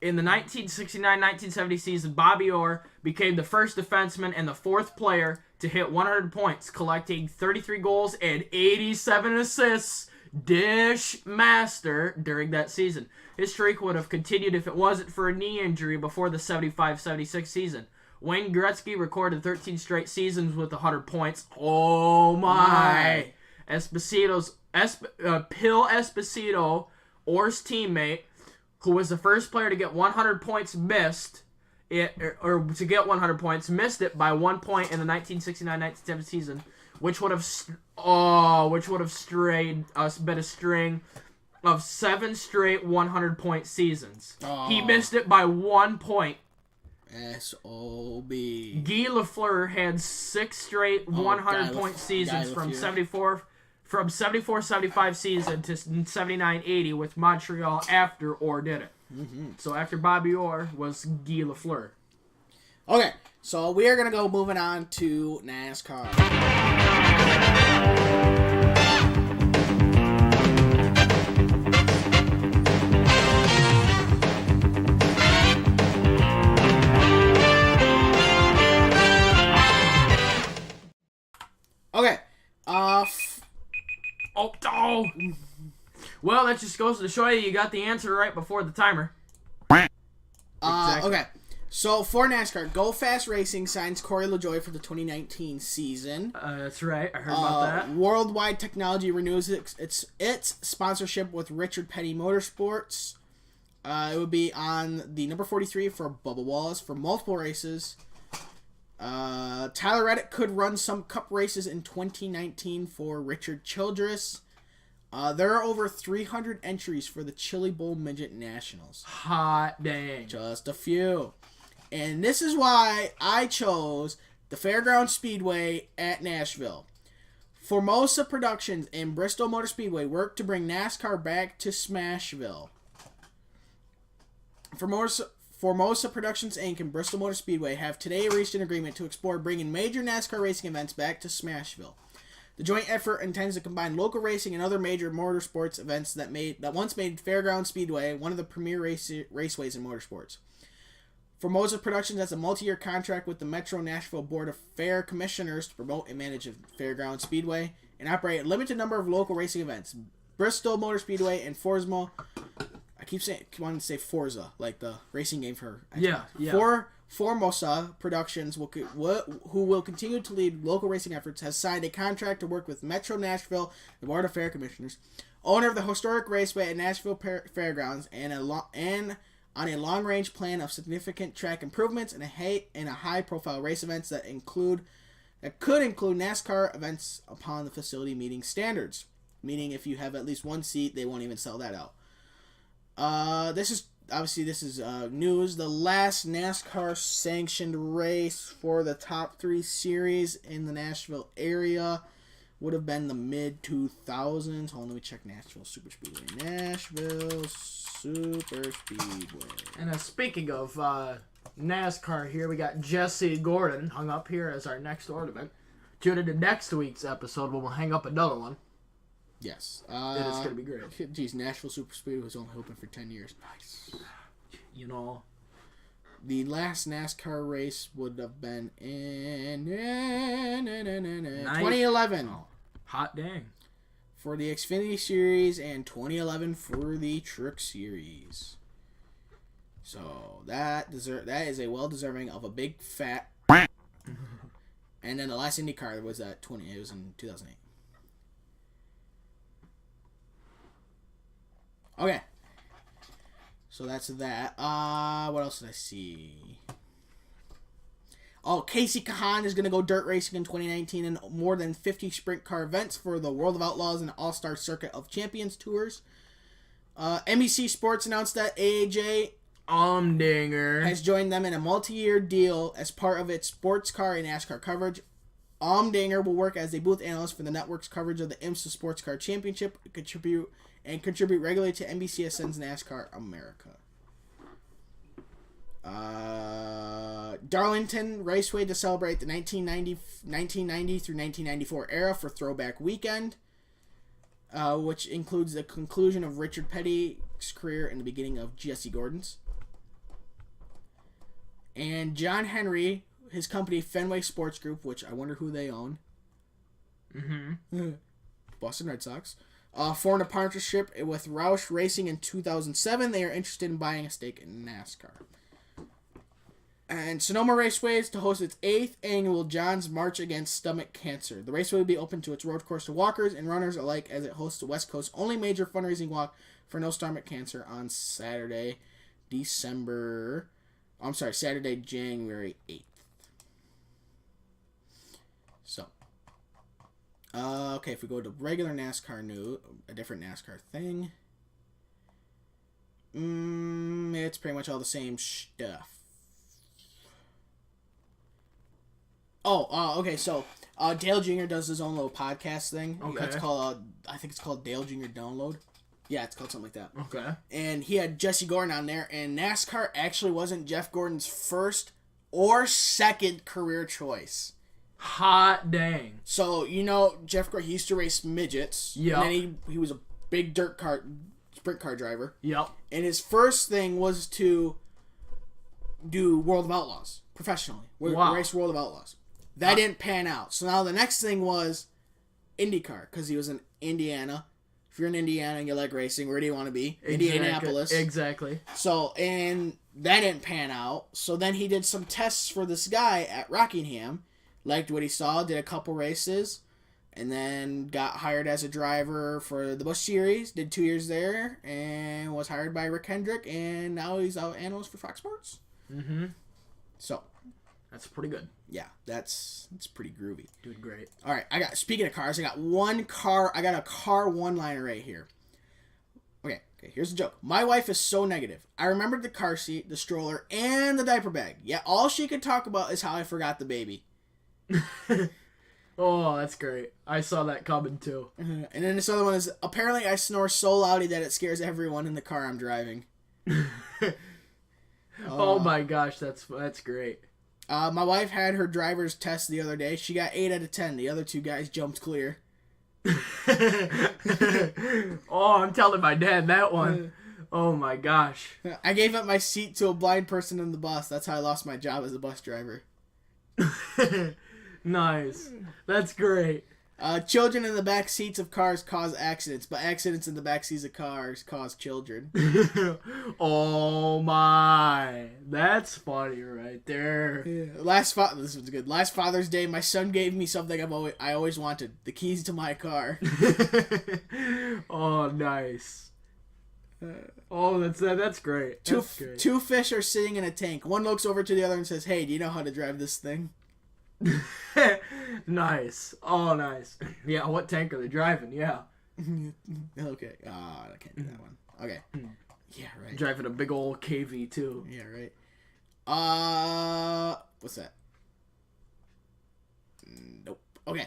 In the 1969-1970 season, Bobby Orr became the first defenseman and the fourth player to hit 100 points, collecting 33 goals and 87 assists. Dish master during that season. His streak would have continued if it wasn't for a knee injury before the 75-76 season. Wayne Gretzky recorded 13 straight seasons with 100 points. Oh my! Pill Esposito, Orr's teammate, who was the first player to get 100 points, missed it by 1 point in the 1969-1970 season, which would have been a string of 7 straight 100-point seasons. He missed it by 1 point. S.O.B. Guy Lafleur had 6 straight 100-point seasons from 74-75 season to 79-80 with Montreal after Orr did it. Mm-hmm. So after Bobby Orr was Guy Lafleur. Okay, so we are going to go moving on to NASCAR. Okay. Well, that just goes to show you got the answer right before the timer. Exactly. Okay. So, for NASCAR, Go Fast Racing signs Corey LaJoie for the 2019 season. That's right. I heard about that. Worldwide Technology renews its sponsorship with Richard Petty Motorsports. It would be on the number 43 for Bubba Wallace for multiple races. Tyler Reddick could run some cup races in 2019 for Richard Childress. There are over 300 entries for the Chili Bowl Midget Nationals. Hot dang. Just a few. And this is why I chose the Fairground Speedway at Nashville. Formosa Productions and Bristol Motor Speedway worked to bring NASCAR back to Smashville. Formosa Productions Inc. and Bristol Motor Speedway have today reached an agreement to explore bringing major NASCAR racing events back to Smashville. The joint effort intends to combine local racing and other major motorsports events that once made Fairground Speedway one of the premier raceways in motorsports. Formosa Productions has a multi-year contract with the Metro Nashville Board of Fair Commissioners to promote and manage a Fairground Speedway and operate a limited number of local racing events. Bristol Motor Speedway and Forza. I keep wanting to say Forza, like the racing game for Xbox. Yeah. Formosa Productions, who will continue to lead local racing efforts, has signed a contract to work with Metro Nashville, the Board of Fair Commissioners, owner of the historic raceway at Nashville Fairgrounds, and on a long-range plan of significant track improvements and a high-profile race events that could include NASCAR events upon the facility meeting standards. Meaning, if you have at least one seat, they won't even sell that out. This is news. The last NASCAR sanctioned race for the top 3 series in the Nashville area would have been the mid-2000s. Hold on, let me check Nashville Super Speedway. Nashville Super Speedway. And speaking of NASCAR here, we got Jesse Gordon hung up here as our next ornament. Tune into next week's episode when we'll hang up another one. Yes. It is going to be great. Geez, Nashville Super Speedway was only open for 10 years. Nice. You know, the last NASCAR race would have been in 2011. Oh, hot dang. For the Xfinity Series and 2011 for the Truck Series. So that is a well-deserving of a big fat. And then the last IndyCar was at it was in 2008. Okay. So that's that. What else did I see? Oh, Casey Kahan is going to go dirt racing in 2019 in more than 50 sprint car events for the World of Outlaws and All-Star Circuit of Champions tours. NBC Sports announced that AJ Allmendinger has joined them in a multi-year deal as part of its sports car and NASCAR coverage. Allmendinger will work as a booth analyst for the network's coverage of the IMSA Sports Car Championship and contribute regularly to NBCSN's NASCAR America. Darlington Raceway to celebrate the 1990 through 1994 era for Throwback Weekend, which includes the conclusion of Richard Petty's career and the beginning of Jesse Gordon's. And John Henry, his company Fenway Sports Group, which I wonder who they own. Boston Red Sox. Formed a partnership with Roush Racing in 2007. They are interested in buying a stake in NASCAR. And Sonoma Raceway is to host its 8th annual John's March Against Stomach Cancer. The raceway will be open to its road course to walkers and runners alike as it hosts the West Coast's only major fundraising walk for no stomach cancer on Saturday, January 8th. So, okay, if we go to regular NASCAR news, a different NASCAR thing, it's pretty much all the same stuff. Okay, so Dale Jr. does his own little podcast thing. Okay. It's called, I think it's called Dale Jr. Download. Yeah, it's called something like that. Okay. And he had Jesse Gordon on there, and NASCAR actually wasn't Jeff Gordon's first or second career choice. Hot dang. So, Jeff Gordon, he used to race midgets. Yeah. And then he was a big sprint car driver. Yep. And his first thing was to do World of Outlaws professionally. Race World of Outlaws. That didn't pan out. So now the next thing was IndyCar, because he was in Indiana. If you're in Indiana and you like racing, where do you want to be? Indianapolis. Exactly. So, and that didn't pan out. So then he did some tests for this guy at Rockingham. Liked what he saw, did a couple races, and then got hired as a driver for the Busch Series. Did 2 years there, and was hired by Rick Hendrick, and now he's an analyst for Fox Sports. Mm-hmm. So. That's pretty good. Yeah, that's pretty groovy. Doing great. All right, speaking of cars, I got a car one-liner right here. Okay, here's the joke. My wife is so negative. I remembered the car seat, the stroller, and the diaper bag. Yet all she could talk about is how I forgot the baby. Oh, that's great. I saw that coming too. And then this other one is, apparently I snore so loudly that it scares everyone in the car I'm driving. Oh my gosh, that's great. My wife had her driver's test the other day. She got 8 out of 10. The other 2 guys jumped clear. Oh, I'm telling my dad that one. Oh my gosh. I gave up my seat to a blind person in the bus. That's how I lost my job as a bus driver. Nice. That's great. Children in the back seats of cars cause accidents, but accidents in the back seats of cars cause children. Oh my. That's funny right there. Yeah. This was good. Last Father's Day, my son gave me something I always wanted. The keys to my car. Oh, nice. Oh, that's great. Two fish are sitting in a tank. One looks over to the other and says, "Hey, do you know how to drive this thing?" Nice. Oh, nice. Yeah, what tank are they driving? Yeah. Okay. I can't do that one. Okay. Yeah, right. Driving a big old KV too. Yeah, right. What's that? Nope. Okay.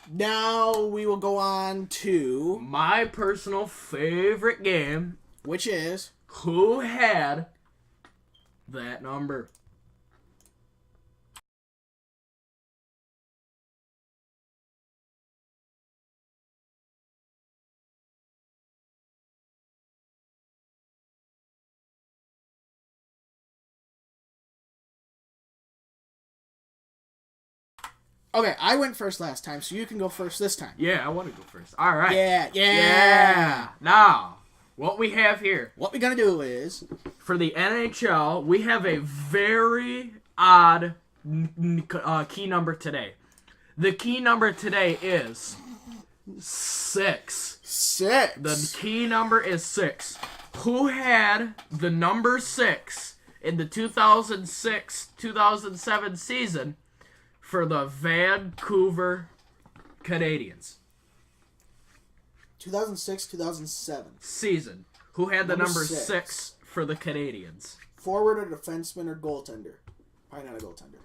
Now we will go on to my personal favorite game, which is Who Had That Number? Okay, I went first last time, so you can go first this time. Yeah, I want to go first. All right. Yeah. Now, what we have here. What we're going to do is, for the NHL, we have a very odd key number today. The key number today is 6. 6. The key number is 6. Who had the number 6 in the 2006-2007 season for the Vancouver Canadians? 2006-2007 season. Who had the number 6 for the Canadians? Forward or defenseman or goaltender? Probably not a goaltender.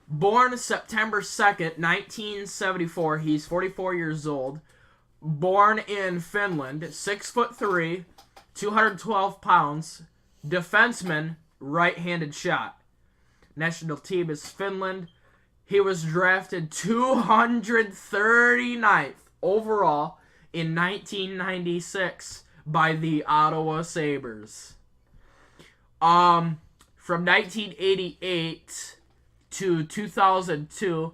Born September 2nd, 1974. He's 44 years old. Born in Finland. 6'3", 212 pounds. Defenseman, right-handed shot. National team is Finland. He was drafted 239th overall in 1996 by the Ottawa Sabres. From 1988 to 2002,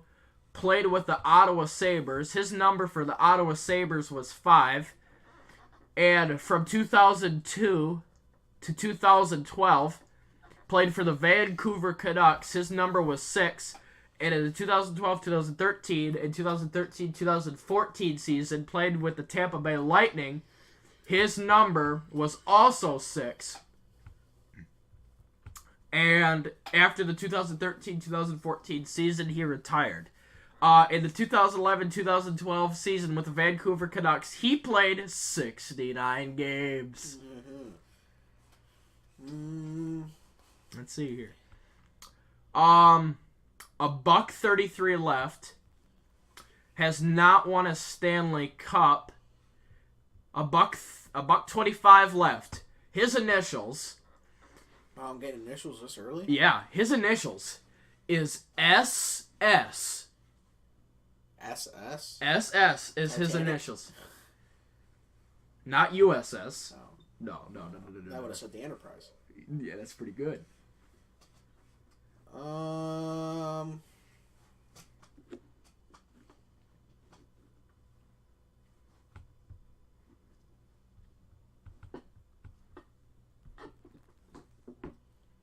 played with the Ottawa Sabres. His number for the Ottawa Sabres was 5. And from 2002 to 2012, played for the Vancouver Canucks. His number was 6. And in the 2012-2013 and 2013-2014 season, played with the Tampa Bay Lightning. His number was also 6. And after the 2013-2014 season, he retired. In the 2011-2012 season with the Vancouver Canucks, he played 69 games. Let's see here. A $1.33 left. Has not won a Stanley Cup. A $1.25 left. His initials. Oh, I'm getting initials this early? Yeah, his initials is SS. SS? SS is his initials. Not USS. Oh. No. That would have said the Enterprise. Yeah, that's pretty good.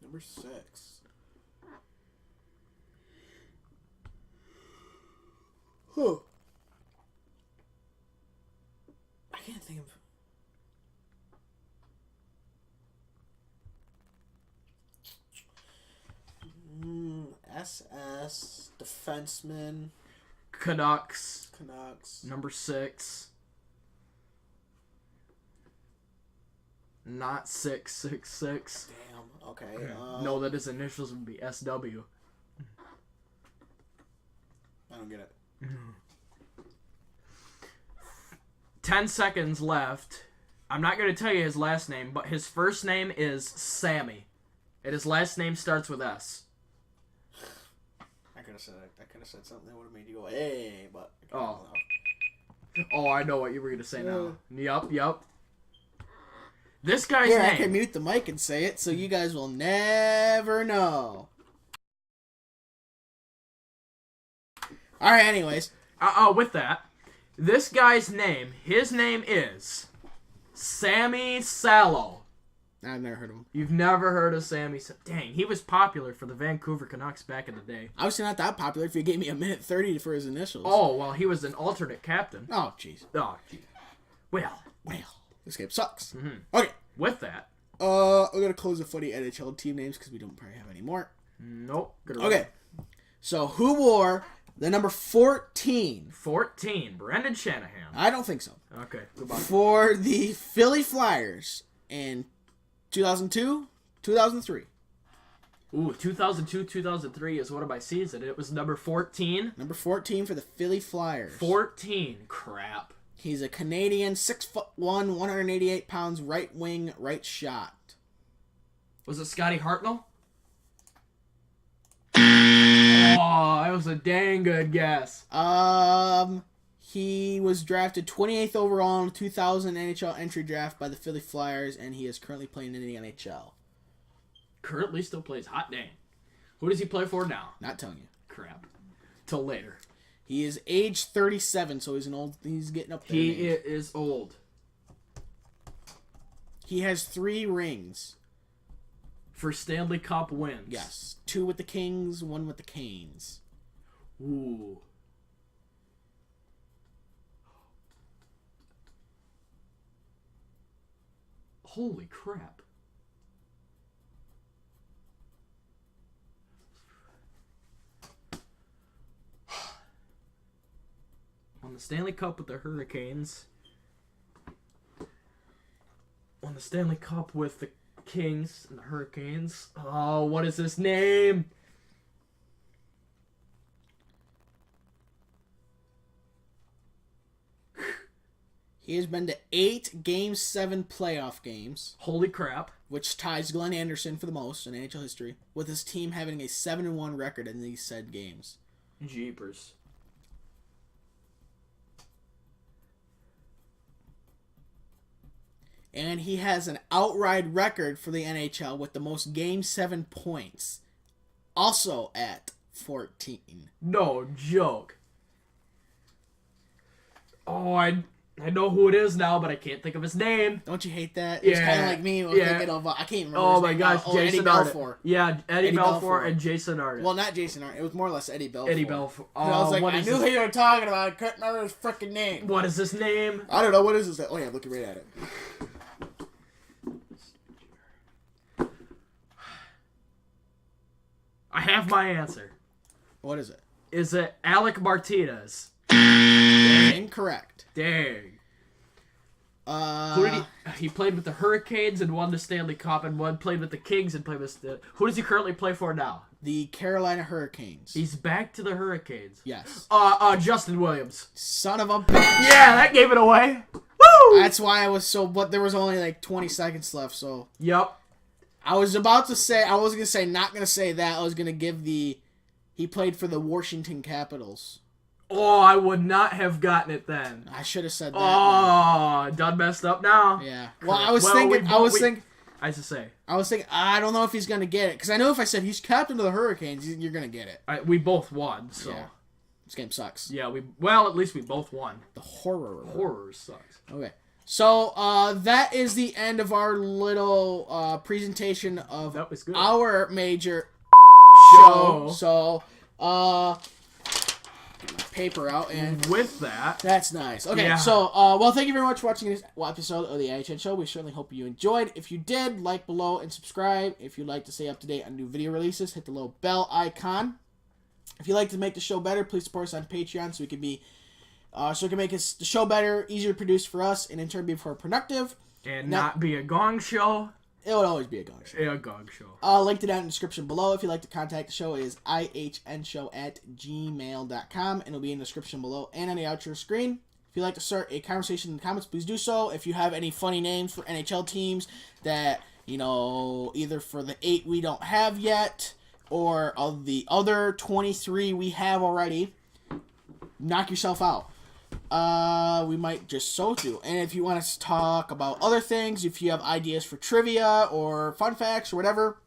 Number 6. Huh. I can't think of... SS, defenseman. Canucks. Number 6. Not 666. Damn. Okay. No, that his initials would be SW. I don't get it. 10 seconds left. I'm not going to tell you his last name, but his first name is Sammy. And his last name starts with S. I could have said something that would have made you go, hey, but... Oh, I know what you were going to say now. Yup. This guy's name... I can mute the mic and say it, so you guys will never know. Alright, anyways. With that, this guy's name, his name is Sammy Salo. I've never heard of him. You've never heard of Sammy Salo? Dang, he was popular for the Vancouver Canucks back in the day. Obviously not that popular if you gave me a minute 30 for his initials. Oh, well, he was an alternate captain. Oh, jeez. Well. This game sucks. Mm-hmm. Okay. With that. We're going to close the footy NHL team names because we don't probably have any more. Nope. Okay. So, who wore the number 14? 14. Brendan Shanahan. I don't think so. Okay. Goodbye. For the Philly Flyers in 2002, 2003. Ooh, 2002, 2003 is one of my seasons. It was number 14. Number 14 for the Philly Flyers. 14. Crap. He's a Canadian, 6'1", 188 pounds, right wing, right shot. Was it Scotty Hartnell? Oh, that was a dang good guess. He was drafted 28th overall in the 2000 NHL entry draft by the Philly Flyers, and he is currently playing in the NHL. Currently still plays. Hot dang. Who does he play for now? Not telling you. Crap. Till later. He is age 37, so he's getting up there. He is old. He has 3 rings. For Stanley Cup wins. Yes. 2 with the Kings, 1 with the Canes. Ooh. Holy crap. Won the Stanley Cup with the Hurricanes. Won the Stanley Cup with the Kings and the Hurricanes. Oh, what is his name? He has been to 8 Game 7 playoff games. Holy crap. Which ties Glenn Anderson for the most in NHL history, with his team having a 7-1 record in these said games. Jeepers. And he has an outright record for the NHL with the most Game 7 points. Also at 14. No joke. Oh, I know who it is now, but I can't think of his name. Don't you hate that? Yeah. It's kind of like me thinking of, I can't remember Oh his my name gosh, now. Jason Eddie Belfour. Yeah, Eddie Belfour and Jason Arnott. Well, not Jason Arnott. It was more or less Eddie Belfour. Eddie Belfour. Oh, I was like, I knew who you were talking about. I couldn't remember his freaking name. What is his name? I don't know. What is his name? Oh, yeah, looking right at it. I have my answer. What is it? Is it Alec Martinez? Incorrect. Dang. Who did he played with the Hurricanes and won the Stanley Cup, and played with the Kings and played with who does he currently play for now? The Carolina Hurricanes. He's back to the Hurricanes. Yes. Justin Williams. Son of a bitch. Yeah, that gave it away. Woo! That's why I was so, but there was only like 20 seconds left, so. Yep. I was about to say, I wasn't going to say, not going to say that. I was going to give he played for the Washington Capitals. Oh, I would not have gotten it then. I should have said that. Oh, done messed up now. Yeah. Well, I was thinking, I was thinking, I don't know if he's going to get it. Because I know if I said he's captain of the Hurricanes, you're going to get it. We both won, so. Yeah. This game sucks. Yeah, at least we both won. The horror. Horror sucks. Okay. So, that is the end of our little presentation of our major show. So, get my paper out, and with that, that's nice. Okay, yeah. So, well, thank you very much for watching this episode of the IHN show. We certainly hope you enjoyed. If you did, like below and subscribe. If you'd like to stay up to date on new video releases, hit the little bell icon. If you'd like to make the show better, please support us on Patreon so we can be so it can make the show better, easier to produce for us, and in turn be more productive. And not be a gong show. It would always be a gong show. Yeah, a gong show. Link to that in the description below. If you'd like to contact the show, it is ihnshow@gmail.com, and it'll be in the description below and on the outro screen. If you'd like to start a conversation in the comments, please do so. If you have any funny names for NHL teams that, either for the 8 we don't have yet, or of the other 23 we have already, knock yourself out. We might just so do. And if you want us to talk about other things, if you have ideas for trivia or fun facts or whatever,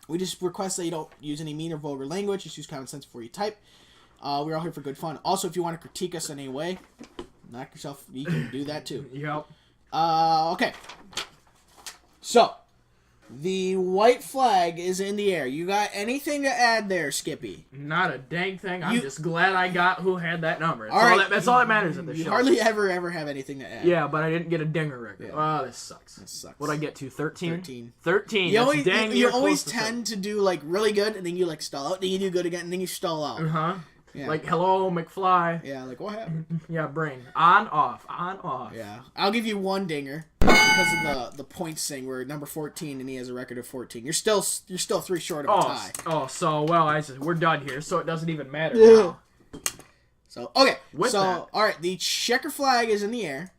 we just request that you don't use any mean or vulgar language. Just use common sense before you type. We're all here for good fun. Also, if you want to critique us in any way, knock yourself. You can do that too. Yep. Okay. So, the white flag is in the air. You got anything to add there, Skippy? Not a dang thing. I'm just glad I got who had that number. That's all that matters at the show. You hardly ever have anything to add. Yeah, but I didn't get a dinger record. Yeah. Oh, this sucks. This sucks. What'd I get to? 13? 13. 13. You always tend to do really good, and then you stall out, then you do good again, and then you stall out. Uh-huh. Yeah. Like, hello, McFly. Yeah, what happened? Yeah, brain. On, off. On, off. Yeah. I'll give you one dinger because of the points thing. We're number 14 and he has a record of 14. You're still 3 short of a tie. We're done here, so it doesn't even matter now. So, okay. All right, the checker flag is in the air.